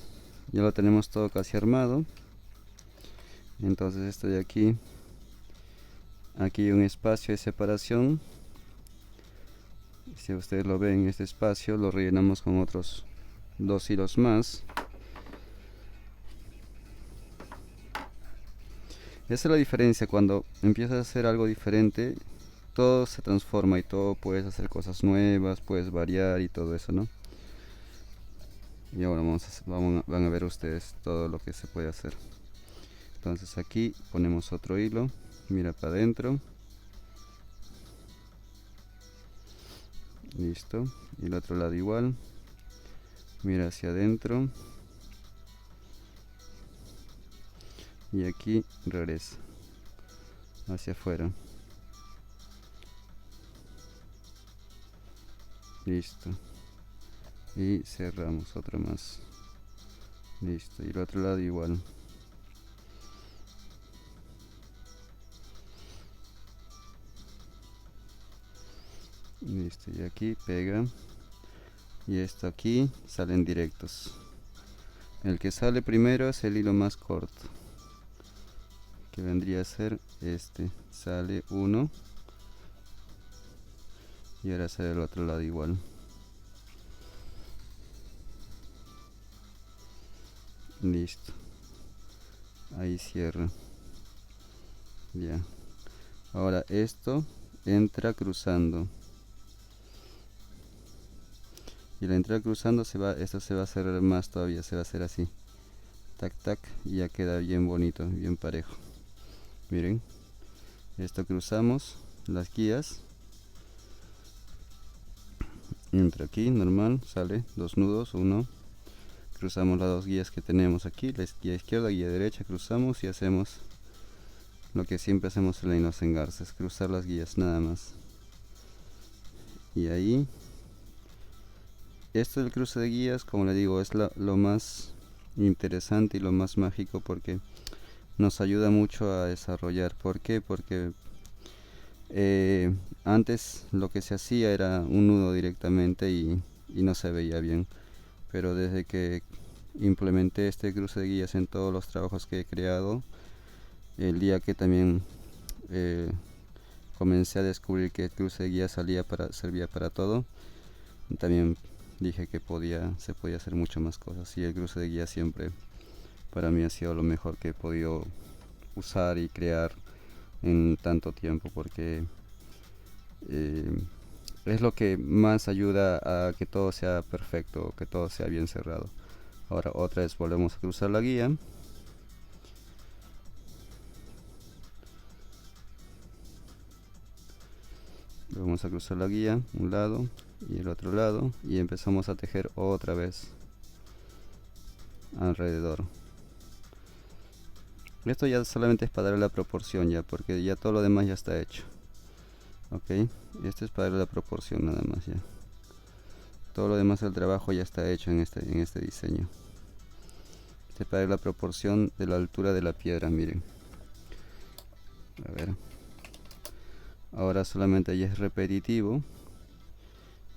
ya lo tenemos todo casi armado. Entonces esto de aquí hay un espacio de separación. Si ustedes lo ven, este espacio lo rellenamos con otros 2 hilos más. Esa es la diferencia. Cuando empiezas a hacer algo diferente, todo se transforma y todo puedes hacer cosas nuevas, puedes variar y todo eso, ¿no? Y ahora van a ver ustedes todo lo que se puede hacer. Entonces aquí ponemos otro hilo, mira para adentro. Listo. Y el otro lado igual, mira hacia adentro. Y aquí regresa hacia afuera. Listo. Y cerramos otro más. Listo. Y el otro lado igual. Listo. Y aquí pega. Y esto aquí salen directos. El que sale primero es el hilo más corto, que vendría a ser este. Sale uno y ahora sale el otro lado igual. Listo. Ahí cierra. Ya. Ahora esto entra cruzando. Y al entrar cruzando esto se va a cerrar más todavía, se va a hacer así. Tac tac, y ya queda bien bonito, bien parejo. Miren. Esto cruzamos las guías. Entra aquí, normal, sale, dos nudos, uno. Cruzamos las dos guías que tenemos aquí, la guía izquierda, guía derecha, cruzamos y hacemos lo que siempre hacemos en los engarces, cruzar las guías nada más. Y ahí, esto del cruce de guías, como le digo, es lo más interesante y lo más mágico porque nos ayuda mucho a desarrollar. ¿Por qué? Porque antes lo que se hacía era un nudo directamente y no se veía bien, pero desde que implementé este cruce de guías en todos los trabajos que he creado, el día que también eh, comencé a descubrir que el cruce de guías servía para todo, también dije que se podía hacer mucho más cosas, y el cruce de guías siempre para mí ha sido lo mejor que he podido usar y crear en tanto tiempo, porque eh, es lo que más ayuda a que todo sea perfecto, que todo sea bien cerrado. Ahora otra vez volvemos a cruzar la guía. Vamos a cruzar la guía, un lado y el otro lado, y empezamos a tejer otra vez alrededor. Esto ya solamente es para darle la proporción ya, porque ya todo lo demás ya está hecho. Ok, esto es para darle la proporción nada más ya. Todo lo demás del trabajo ya está hecho en este diseño. Este es para darle la proporción de la altura de la piedra, miren. A ver. Ahora solamente ya es repetitivo.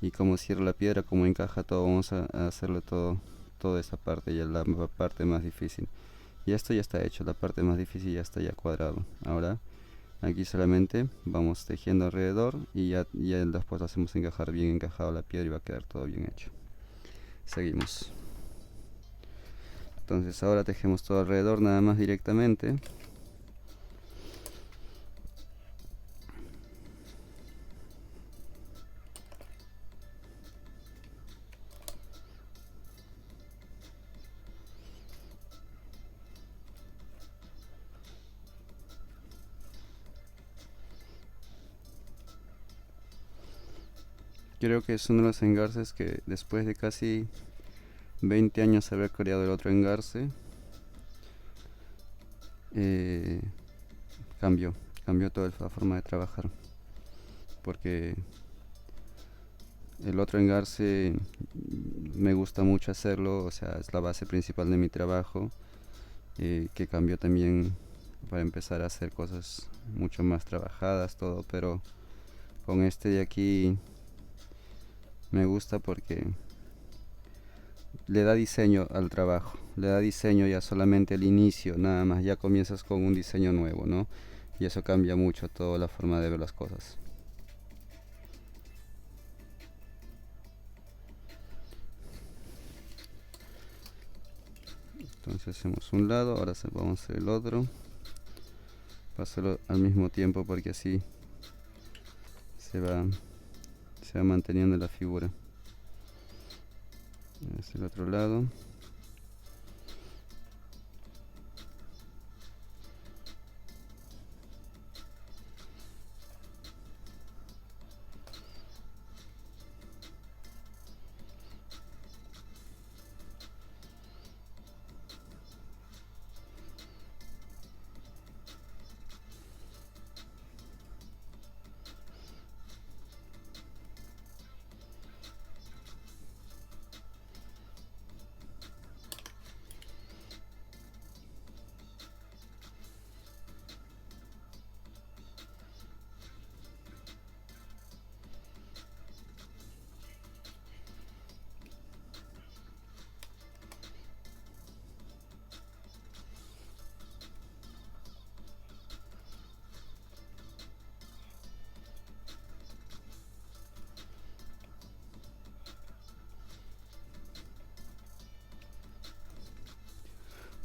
Y como cierra la piedra, como encaja todo, vamos a hacerlo todo, toda esa parte, ya la parte más difícil. Y esto ya está hecho, la parte más difícil ya está ya cuadrado. Ahora aquí solamente vamos tejiendo alrededor y ya después lo hacemos encajar bien encajado la piedra y va a quedar todo bien hecho. Seguimos. Entonces ahora tejemos todo alrededor nada más directamente. Creo que es uno de los engarces que después de casi 20 años de haber creado el otro engarce, eh, cambió, cambió toda la forma de trabajar. Porque el otro engarce me gusta mucho hacerlo, o sea, es la base principal de mi trabajo, que cambió también para empezar a hacer cosas mucho más trabajadas, todo, pero con este de aquí me gusta porque le da diseño al trabajo, le da diseño ya solamente el inicio, nada más, ya comienzas con un diseño nuevo, ¿no? Y eso cambia mucho toda la forma de ver las cosas. Entonces hacemos un lado, ahora vamos a hacer el otro. Pasarlo al mismo tiempo porque así se va, se va manteniendo la figura. Es el otro lado.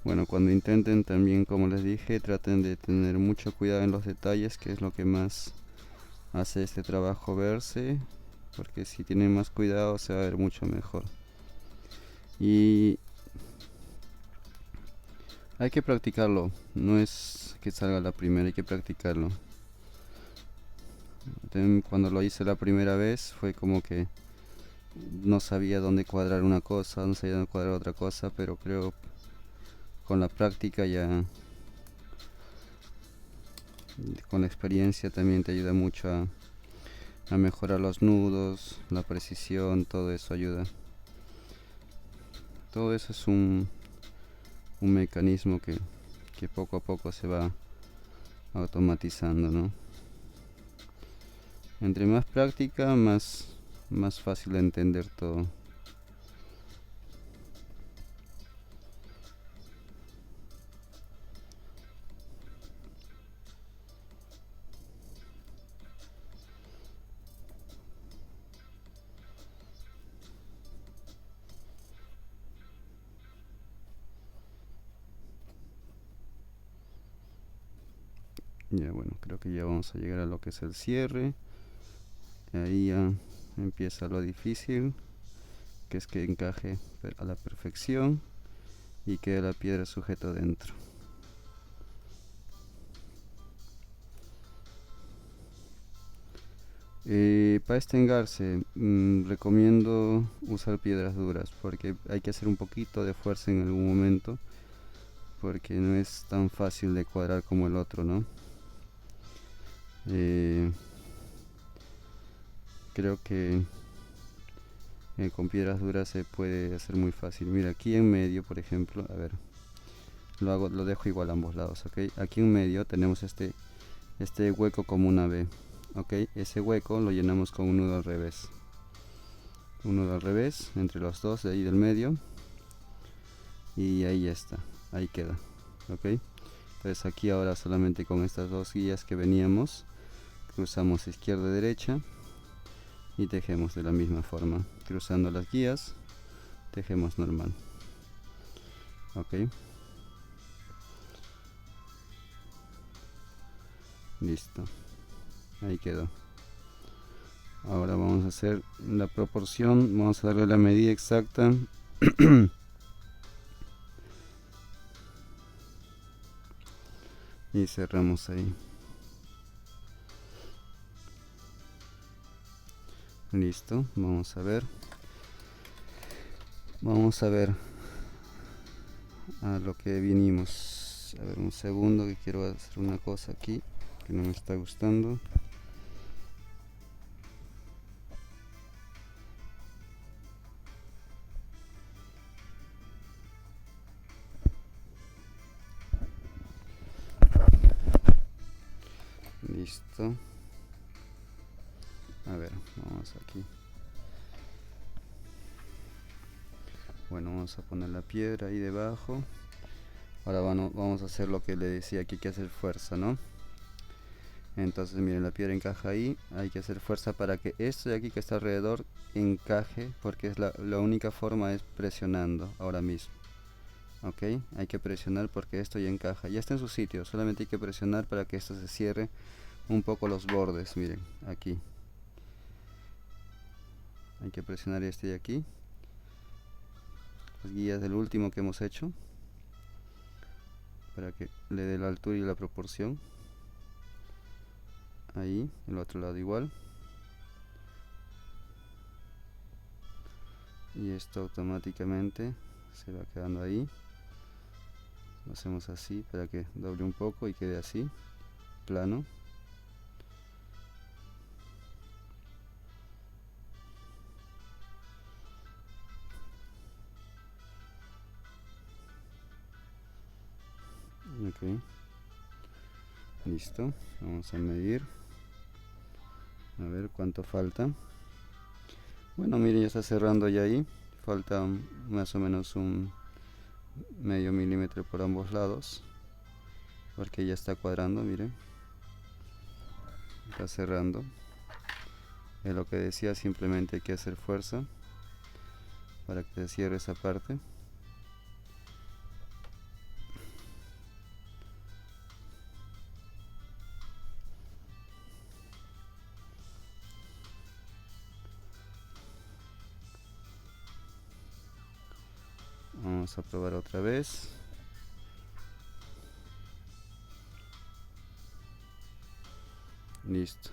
Bueno, cuando intenten también, como les dije, traten de tener mucho cuidado en los detalles, que es lo que más hace este trabajo verse, porque si tienen más cuidado se va a ver mucho mejor. Y hay que practicarlo, no es que salga la primera, hay que practicarlo. También cuando lo hice la primera vez fue como que no sabía dónde cuadrar una cosa, no sabía dónde cuadrar otra cosa, pero creo con la práctica ya, con la experiencia también te ayuda mucho a mejorar los nudos, la precisión, todo eso ayuda. Todo eso es un mecanismo que poco a poco se va automatizando, ¿no? Entre más práctica, más fácil de entender todo. Ya bueno, creo que ya vamos a llegar a lo que es el cierre. Ahí ya empieza lo difícil, que es que encaje a la perfección y quede la piedra sujeta dentro. Para este engarce recomiendo usar piedras duras porque hay que hacer un poquito de fuerza en algún momento porque no es tan fácil de cuadrar como el otro, ¿no? Eh, Creo que con piedras duras se puede hacer muy fácil. Mira, aquí en medio, por ejemplo, a ver, lo dejo igual a ambos lados, ¿ok? Aquí en medio tenemos este hueco como una V, ¿ok? Ese hueco lo llenamos con un nudo al revés. Un nudo al revés entre los dos de ahí del medio. Y ahí ya está, ahí queda, ¿ok? Entonces aquí ahora solamente con estas dos guías que veníamos, cruzamos izquierda y derecha y tejemos de la misma forma. Cruzando las guías, tejemos normal, ¿ok? Listo, ahí quedó. Ahora vamos a hacer la proporción, vamos a darle la medida exacta. Y cerramos ahí. Listo, vamos a ver. Vamos a ver a lo que vinimos. A ver, un segundo que quiero hacer una cosa aquí que no me está gustando. Listo. A ver, vamos aquí. Bueno, vamos a poner la piedra ahí debajo. Ahora vamos a hacer lo que le decía, que hay que hacer fuerza, ¿no? Entonces miren, la piedra encaja ahí, hay que hacer fuerza para que esto de aquí que está alrededor encaje, porque es la única forma es presionando ahora mismo. Ok, hay que presionar porque esto ya encaja, ya está en su sitio, solamente hay que presionar para que esto se cierre un poco los bordes. Miren, aquí hay que presionar este de aquí, las guías del último que hemos hecho, para que le dé la altura y la proporción. Ahí, el otro lado igual. Y esto automáticamente se va quedando ahí. Lo hacemos así para que doble un poco y quede así, plano. Ok, listo, vamos a medir, a ver cuánto falta. Bueno, miren, ya está cerrando ya ahí, falta más o menos un medio milímetro por ambos lados, porque ya está cuadrando, miren, está cerrando. Es lo que decía, simplemente hay que hacer fuerza para que se cierre esa parte. Vamos a probar otra vez. Listo,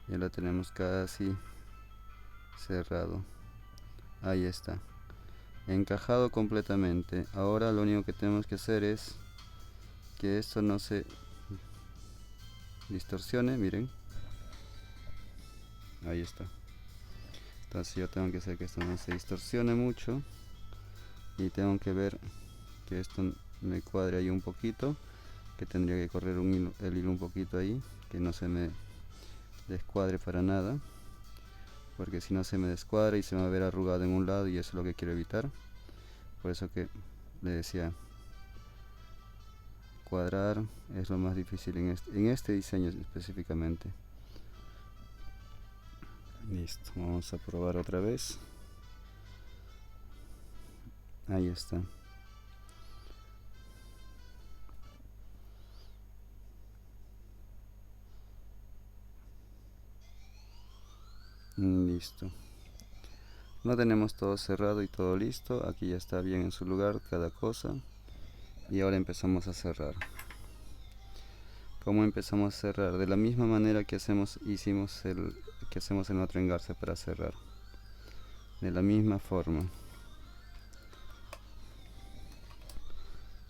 ya la tenemos casi cerrado. Ahí está, encajado completamente. Ahora lo único que tenemos que hacer es que esto no se distorsione, miren. Ahí está. Entonces yo tengo que hacer que esto no se distorsione mucho y tengo que ver que esto me cuadre ahí un poquito, que tendría que correr el hilo un poquito ahí, que no se me descuadre para nada, porque si no se me descuadra y se me va a ver arrugado en un lado, y eso es lo que quiero evitar. Por eso que le decía, cuadrar es lo más difícil en este diseño específicamente. Listo, vamos a probar otra vez. Ahí está. Listo. No tenemos todo cerrado y todo listo. Aquí ya está bien en su lugar cada cosa. Y ahora empezamos a cerrar. ¿Cómo empezamos a cerrar? De la misma manera que hacemos en otro engarce para cerrar. De la misma forma.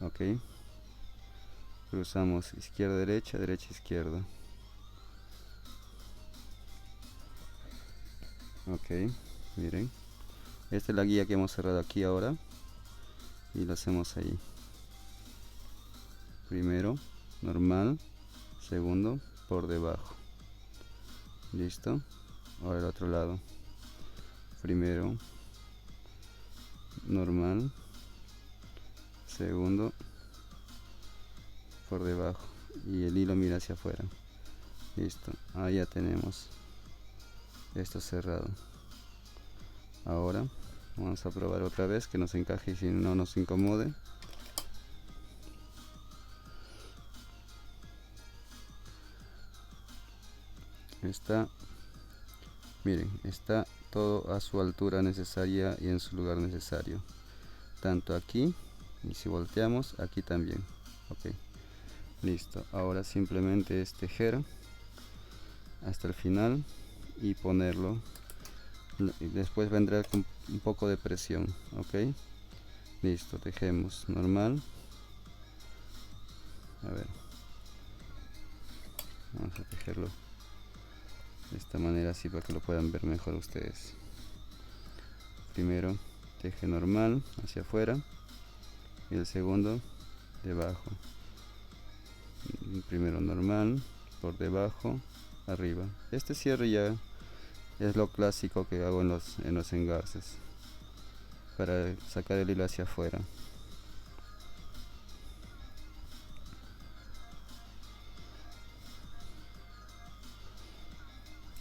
Ok. Cruzamos izquierda, derecha, derecha, izquierda. Ok, miren. Esta es la guía que hemos cerrado aquí ahora. Y lo hacemos ahí. Primero, normal. Segundo, por debajo. Listo. Ahora el otro lado. Primero, normal. Segundo, por debajo. Y el hilo mira hacia afuera. Listo. Ahí ya tenemos esto cerrado. Ahora vamos a probar otra vez que nos encaje y si no nos incomode. Está, miren, está todo a su altura necesaria y en su lugar necesario, tanto aquí, y si volteamos aquí también. Ok, listo. Ahora simplemente es tejer hasta el final y ponerlo, y después vendrá con un poco de presión. Ok, listo, tejemos normal. A ver, vamos a tejerlo de esta manera, así para que lo puedan ver mejor ustedes. Primero teje normal hacia afuera y el segundo debajo. Primero normal, por debajo, arriba. Este cierre ya es lo clásico que hago en los engarces para sacar el hilo hacia afuera.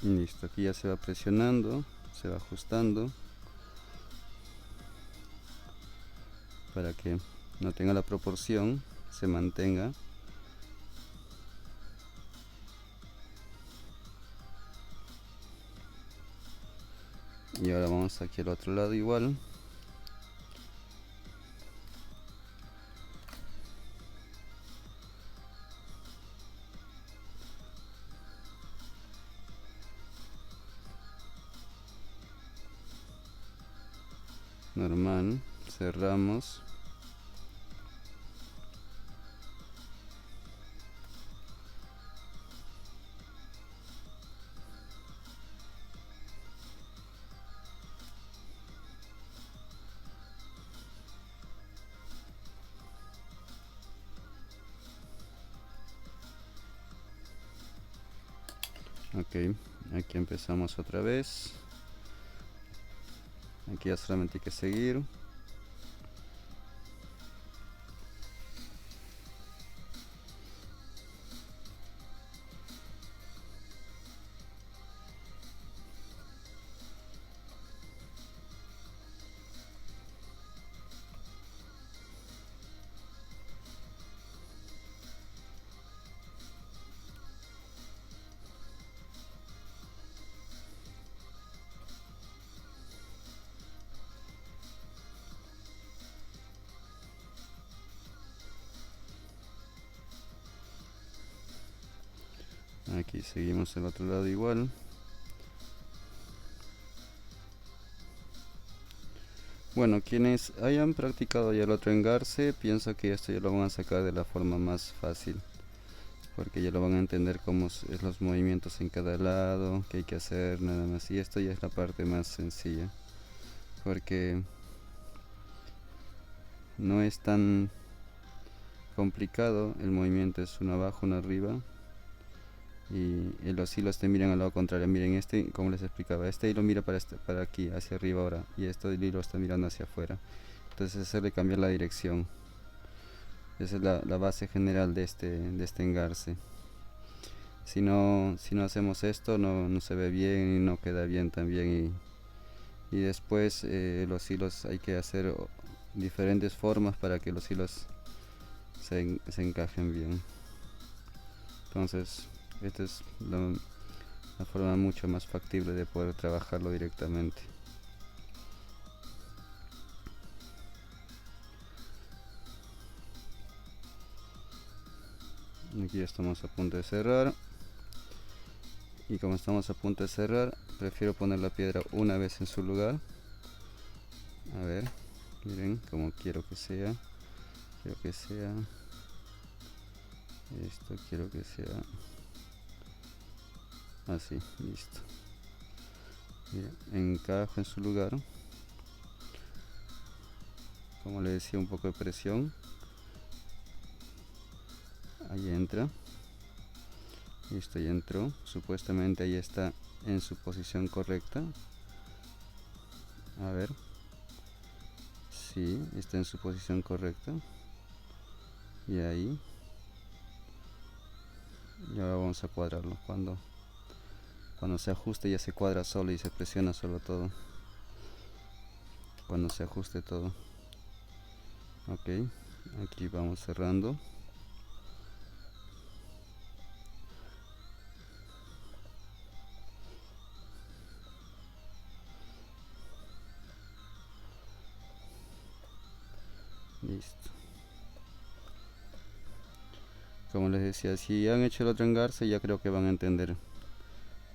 Y listo, aquí ya se va presionando, se va ajustando para que no tenga la proporción, se mantenga. Y ahora vamos aquí al otro lado igual. Normal, cerramos. Ok, aquí empezamos otra vez. Aquí ya solamente hay que seguir. Aquí seguimos el otro lado igual. Bueno, quienes hayan practicado ya el otro engarce, pienso que esto ya lo van a sacar de la forma más fácil, porque ya lo van a entender cómo es los movimientos en cada lado, qué hay que hacer, nada más. Y esto ya es la parte más sencilla, porque no es tan complicado. El movimiento es uno abajo, uno arriba, y los hilos te miran al lado contrario. Miren, este, como les explicaba, este hilo mira para aquí, hacia arriba ahora, y este hilo está mirando hacia afuera. Entonces hacerle cambiar la dirección. Esa es la base general de este engarce. Si no hacemos esto, no se ve bien y no queda bien también. Y después los hilos hay que hacer diferentes formas para que los hilos se encajen bien. Entonces, esta es la forma mucho más factible de poder trabajarlo directamente. Aquí ya estamos a punto de cerrar. Y como estamos a punto de cerrar, prefiero poner la piedra una vez en su lugar. A ver, miren como quiero que sea. Quiero que sea esto, quiero que sea así, listo. Miren, encajo en su lugar. Como le decía, un poco de presión. Ahí entra. Listo, ya entró. Supuestamente ahí está en su posición correcta. A ver. Sí, está en su posición correcta. Y ahí. Y ahora vamos a cuadrarlo. Cuando se ajuste ya se cuadra solo y se presiona solo todo. Cuando se ajuste todo. Ok, aquí vamos cerrando. Listo. Como les decía, si han hecho el otro engarce, ya creo que van a entender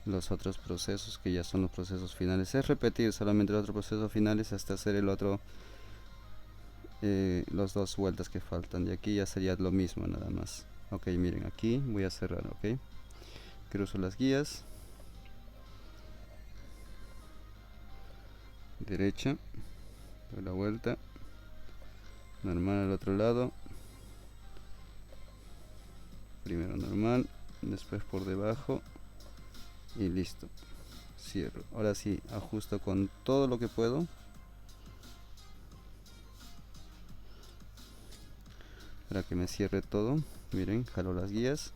los otros procesos, que ya son los procesos finales. Es repetir solamente los otros procesos finales hasta hacer el otro, los dos vueltas que faltan. Y aquí ya sería lo mismo nada más. Ok, miren, aquí voy a cerrar, ok. Cruzo las guías. Derecha. Doy la vuelta. Normal al otro lado. Primero normal, después por debajo. Y listo. Cierro. Ahora sí, ajusto con todo lo que puedo para que me cierre todo. Miren, jalo las guías.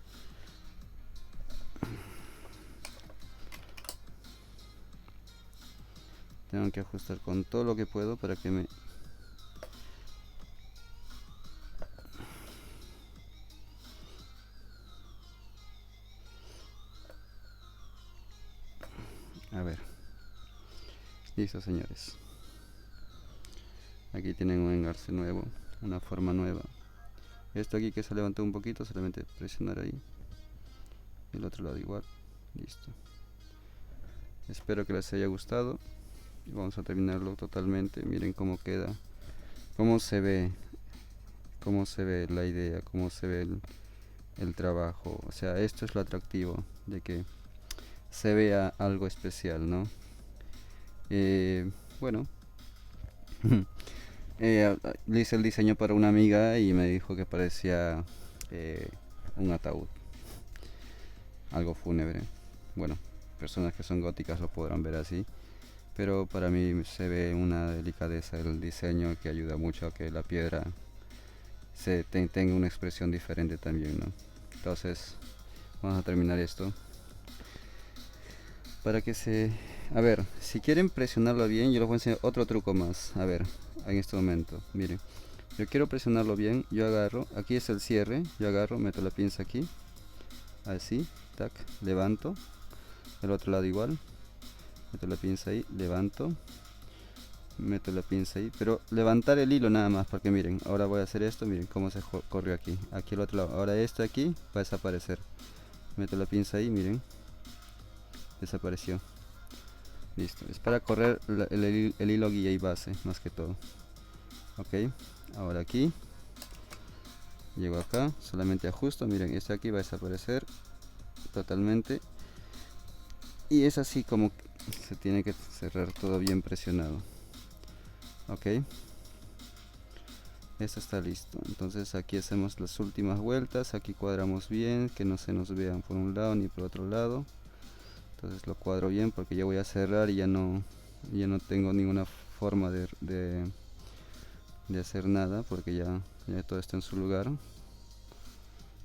Tengo que ajustar con todo lo que puedo para que me... A ver. Listo, señores. Aquí tienen un engarce nuevo, una forma nueva. Esto aquí que se levantó un poquito, solamente presionar ahí. El otro lado igual. Listo. Espero que les haya gustado. Vamos a terminarlo totalmente. Miren cómo queda, cómo se ve la idea, cómo se ve el trabajo. O sea, esto es lo atractivo de que se vea algo especial, ¿no? Bueno, le hice el diseño para una amiga y me dijo que parecía un ataúd, algo fúnebre. Bueno, personas que son góticas lo podrán ver así, pero para mí se ve una delicadeza el diseño que ayuda mucho a que la piedra tenga una expresión diferente también, ¿no? Entonces, vamos a terminar esto para que se... A ver, si quieren presionarlo bien, yo les voy a enseñar otro truco más. A ver, en este momento, miren. Yo quiero presionarlo bien, yo agarro, aquí es el cierre, yo agarro, meto la pinza aquí, así, tac, levanto, el otro lado igual, meto la pinza ahí, levanto, meto la pinza ahí, pero levantar el hilo nada más, porque miren, ahora voy a hacer esto, miren cómo se corrió aquí, aquí el otro lado, ahora este aquí va a desaparecer, meto la pinza ahí, miren, desapareció. Listo, es para correr el hilo guía y base más que todo. Ok, ahora aquí llego acá, solamente ajusto, miren, este aquí va a desaparecer totalmente, y es así como se tiene que cerrar todo bien presionado. Ok, esto está listo. Entonces aquí hacemos las últimas vueltas, aquí cuadramos bien, que no se nos vean por un lado ni por otro lado. Entonces lo cuadro bien porque ya voy a cerrar y ya no tengo ninguna forma de hacer nada, porque ya todo está en su lugar.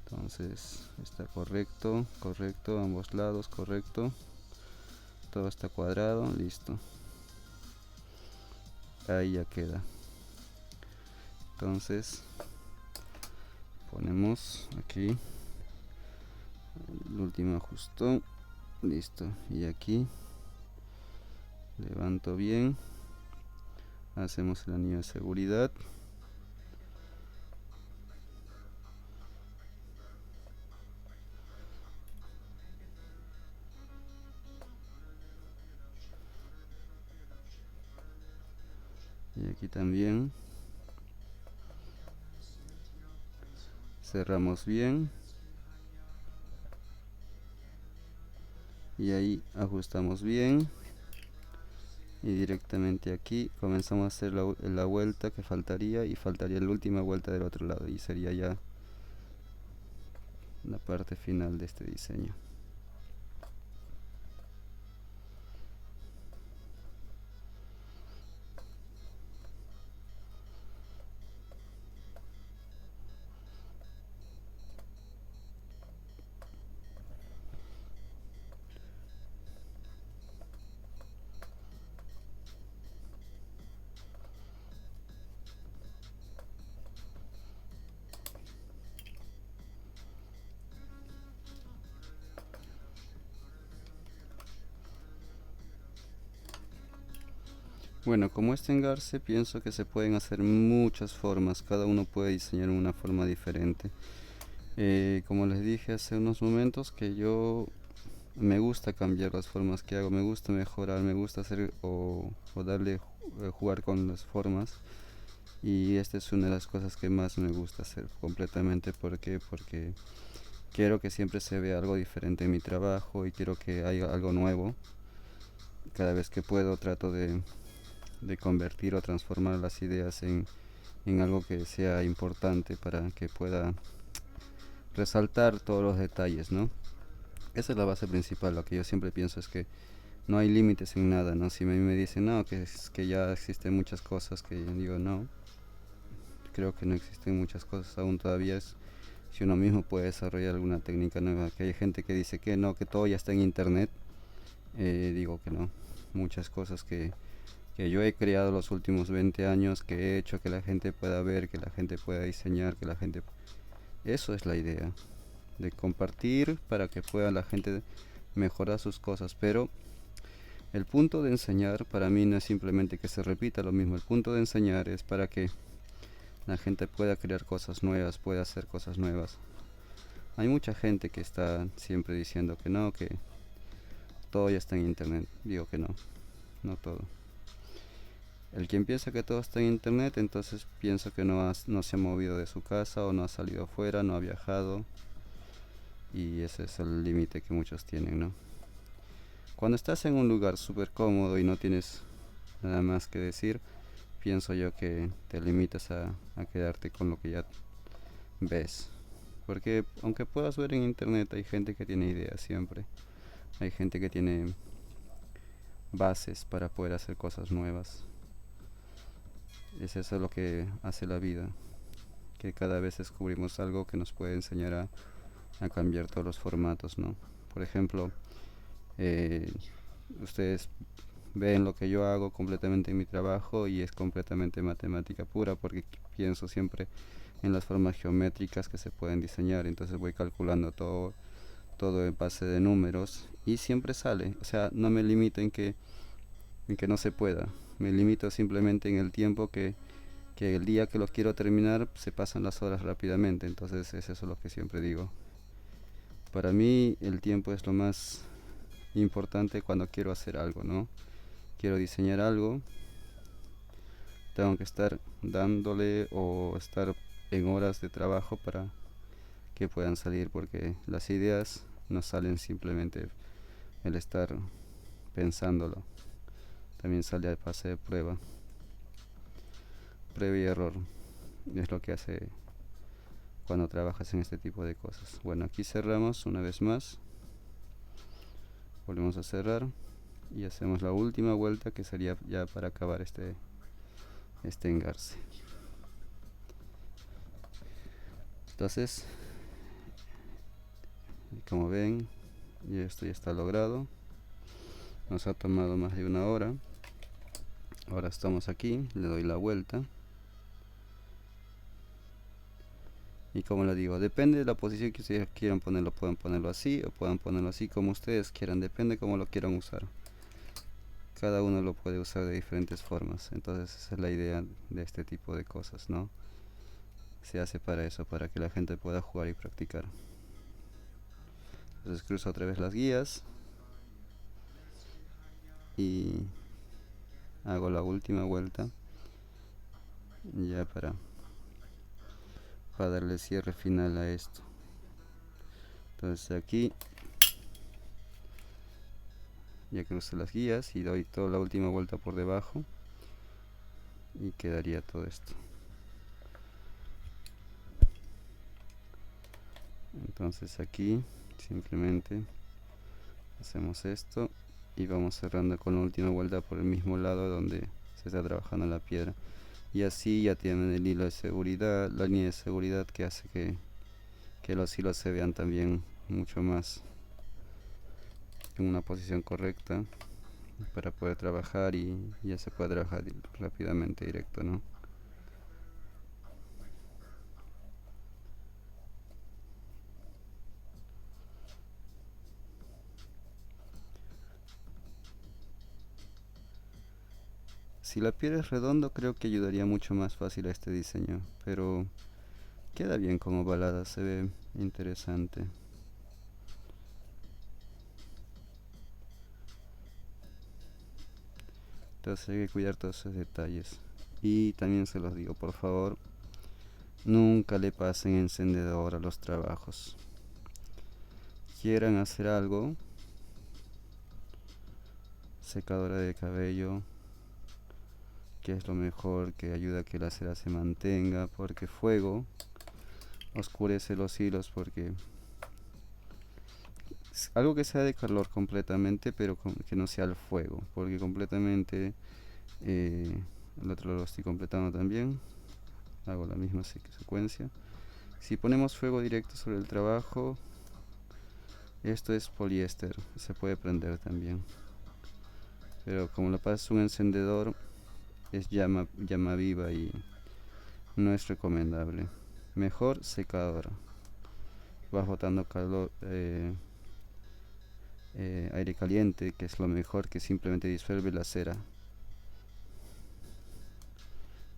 Entonces está correcto, correcto, ambos lados, correcto. Todo está cuadrado, listo. Ahí ya queda. Entonces ponemos aquí el último ajusto, listo. Y aquí levanto bien, hacemos el anillo de seguridad. Y aquí también cerramos bien y ahí ajustamos bien, y directamente aquí comenzamos a hacer la vuelta que faltaría, y faltaría la última vuelta del otro lado, y sería ya la parte final de este diseño. Bueno, como este engarce pienso que se pueden hacer muchas formas, cada uno puede diseñar una forma diferente. Como les dije hace unos momentos, que yo me gusta cambiar las formas que hago, me gusta mejorar, me gusta hacer o darle jugar con las formas, y esta es una de las cosas que más me gusta hacer completamente. ¿Por qué? Porque quiero que siempre se vea algo diferente en mi trabajo y quiero que haya algo nuevo. Cada vez que puedo trato de convertir o transformar las ideas en algo que sea importante para que pueda resaltar todos los detalles, ¿no? Esa es la base principal. Lo que yo siempre pienso es que no hay límites en nada, ¿no? Si a mí me dicen, no, que ya existen muchas cosas, que yo digo, no, creo que no existen muchas cosas aún todavía. Si uno mismo puede desarrollar alguna técnica nueva, que hay gente que dice que no, que todo ya está en internet, digo que no. Muchas cosas que yo he creado los últimos 20 años, que he hecho que la gente pueda ver, que la gente pueda diseñar, que la gente... Eso es la idea, de compartir para que pueda la gente mejorar sus cosas. Pero el punto de enseñar para mí no es simplemente que se repita lo mismo. El punto de enseñar es para que la gente pueda crear cosas nuevas, pueda hacer cosas nuevas. Hay mucha gente que está siempre diciendo que no, que todo ya está en internet. Digo que no, no todo. El quien piensa que todo está en internet, entonces pienso que no se ha movido de su casa, o no ha salido afuera, no ha viajado, y ese es el límite que muchos tienen, ¿no? Cuando estás en un lugar súper cómodo y no tienes nada más que decir, pienso yo que te limitas a quedarte con lo que ya ves. Porque aunque puedas ver en internet, hay gente que tiene ideas siempre. Hay gente que tiene bases para poder hacer cosas nuevas. Es eso lo que hace la vida, que cada vez descubrimos algo que nos puede enseñar a cambiar todos los formatos, ¿no? Por ejemplo, eh, ustedes ven lo que yo hago completamente en mi trabajo, y es completamente matemática pura, porque pienso siempre en las formas geométricas que se pueden diseñar. Entonces voy calculando todo en base de números, y siempre sale. O sea, no me limito en que no se pueda, me limito simplemente en el tiempo, que el día que lo quiero terminar se pasan las horas rápidamente. Entonces es eso lo que siempre digo. Para mí el tiempo es lo más importante cuando quiero hacer algo, ¿no? quiero diseñar algo, tengo que estar dándole o estar en horas de trabajo para que puedan salir, porque las ideas no salen simplemente el estar pensándolo, también sale a fase de prueba y error. Es lo que hace cuando trabajas en este tipo de cosas. Bueno, aquí cerramos una vez más, volvemos a cerrar y hacemos la última vuelta, que sería ya para acabar este engarce. Entonces, como ven, ya esto ya está logrado. Nos ha tomado más de una hora. Ahora estamos aquí, le doy la vuelta. Y como le digo, depende de la posición que ustedes quieran ponerlo. Pueden ponerlo así o pueden ponerlo así, como ustedes quieran. Depende cómo lo quieran usar. Cada uno lo puede usar de diferentes formas. Entonces esa es la idea de este tipo de cosas, ¿no? Se hace para eso, para que la gente pueda jugar y practicar. Entonces cruzo otra vez las guías y hago la última vuelta ya para darle cierre final a esto. Entonces aquí ya cruzo las guías y doy toda la última vuelta por debajo y quedaría todo esto. Entonces aquí simplemente hacemos esto y vamos cerrando con la última vuelta por el mismo lado donde se está trabajando la piedra, y así ya tienen el hilo de seguridad, la línea de seguridad que hace que los hilos se vean también mucho más en una posición correcta para poder trabajar, y ya se puede trabajar rápidamente directo, ¿no? Si la piedra es redondo, creo que ayudaría mucho más fácil a este diseño, pero queda bien como balada, se ve interesante. Entonces hay que cuidar todos esos detalles. Y también se los digo, por favor, nunca le pasen encendedor a los trabajos. Quieran hacer algo, secadora de cabello, que es lo mejor, que ayuda a que la cera se mantenga, porque fuego oscurece los hilos, porque algo que sea de calor completamente, pero que no sea el fuego, porque completamente el otro lo estoy completando también, hago la misma secuencia. Si ponemos fuego directo sobre el trabajo, esto es poliéster, se puede prender también, pero como la pasa un encendedor, es llama viva y no es recomendable. Mejor secadora, vas botando calor, aire caliente, que es lo mejor, que simplemente disuelve la cera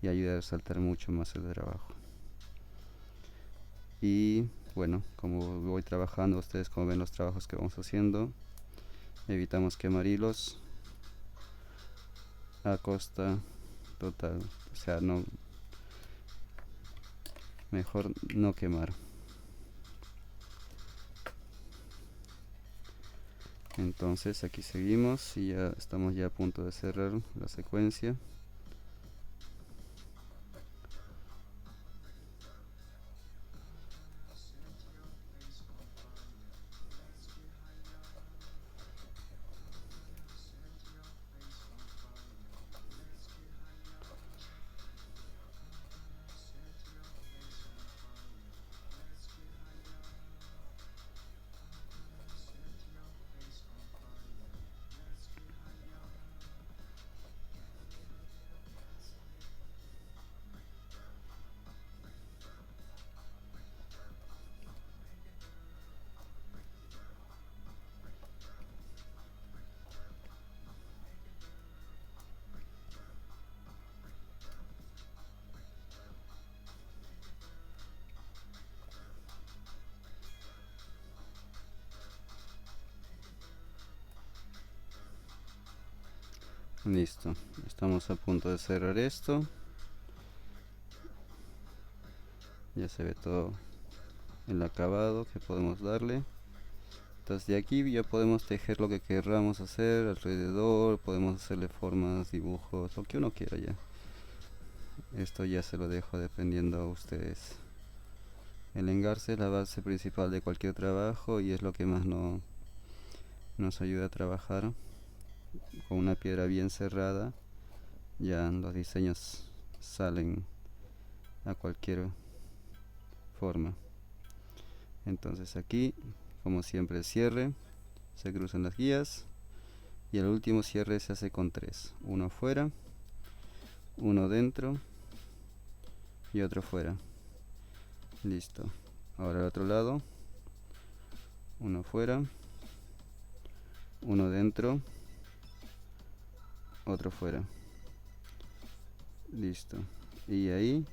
y ayuda a resaltar mucho más el trabajo. Y bueno, como voy trabajando, ustedes como ven los trabajos que vamos haciendo, evitamos quemar hilos a costa total, o sea, no, mejor no quemar. Entonces aquí seguimos y ya estamos ya a punto de cerrar la secuencia. Listo, estamos a punto de cerrar esto. Ya se ve todo el acabado que podemos darle. Entonces de aquí ya podemos tejer lo que querramos hacer alrededor, podemos hacerle formas, dibujos, lo que uno quiera ya. Esto ya se lo dejo dependiendo a ustedes. El engarce es la base principal de cualquier trabajo y es lo que más nos ayuda a trabajar. Con una piedra bien cerrada ya los diseños salen a cualquier forma. Entonces aquí, como siempre, el cierre se cruzan las guías y el último cierre se hace con 3: uno afuera, uno dentro y otro fuera. Listo. Ahora al otro lado, uno fuera, uno dentro, otro fuera. Listo. Y ahí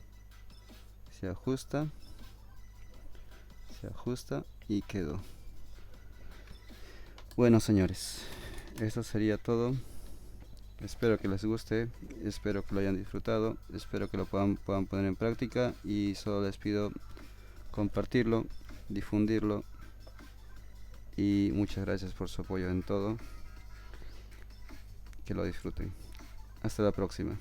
se ajusta y quedó. Bueno, señores, eso sería todo. Espero que les guste, espero que lo hayan disfrutado, espero que lo puedan poner en práctica y solo les pido compartirlo, difundirlo y muchas gracias por su apoyo en todo. Que lo disfruten. Hasta la próxima.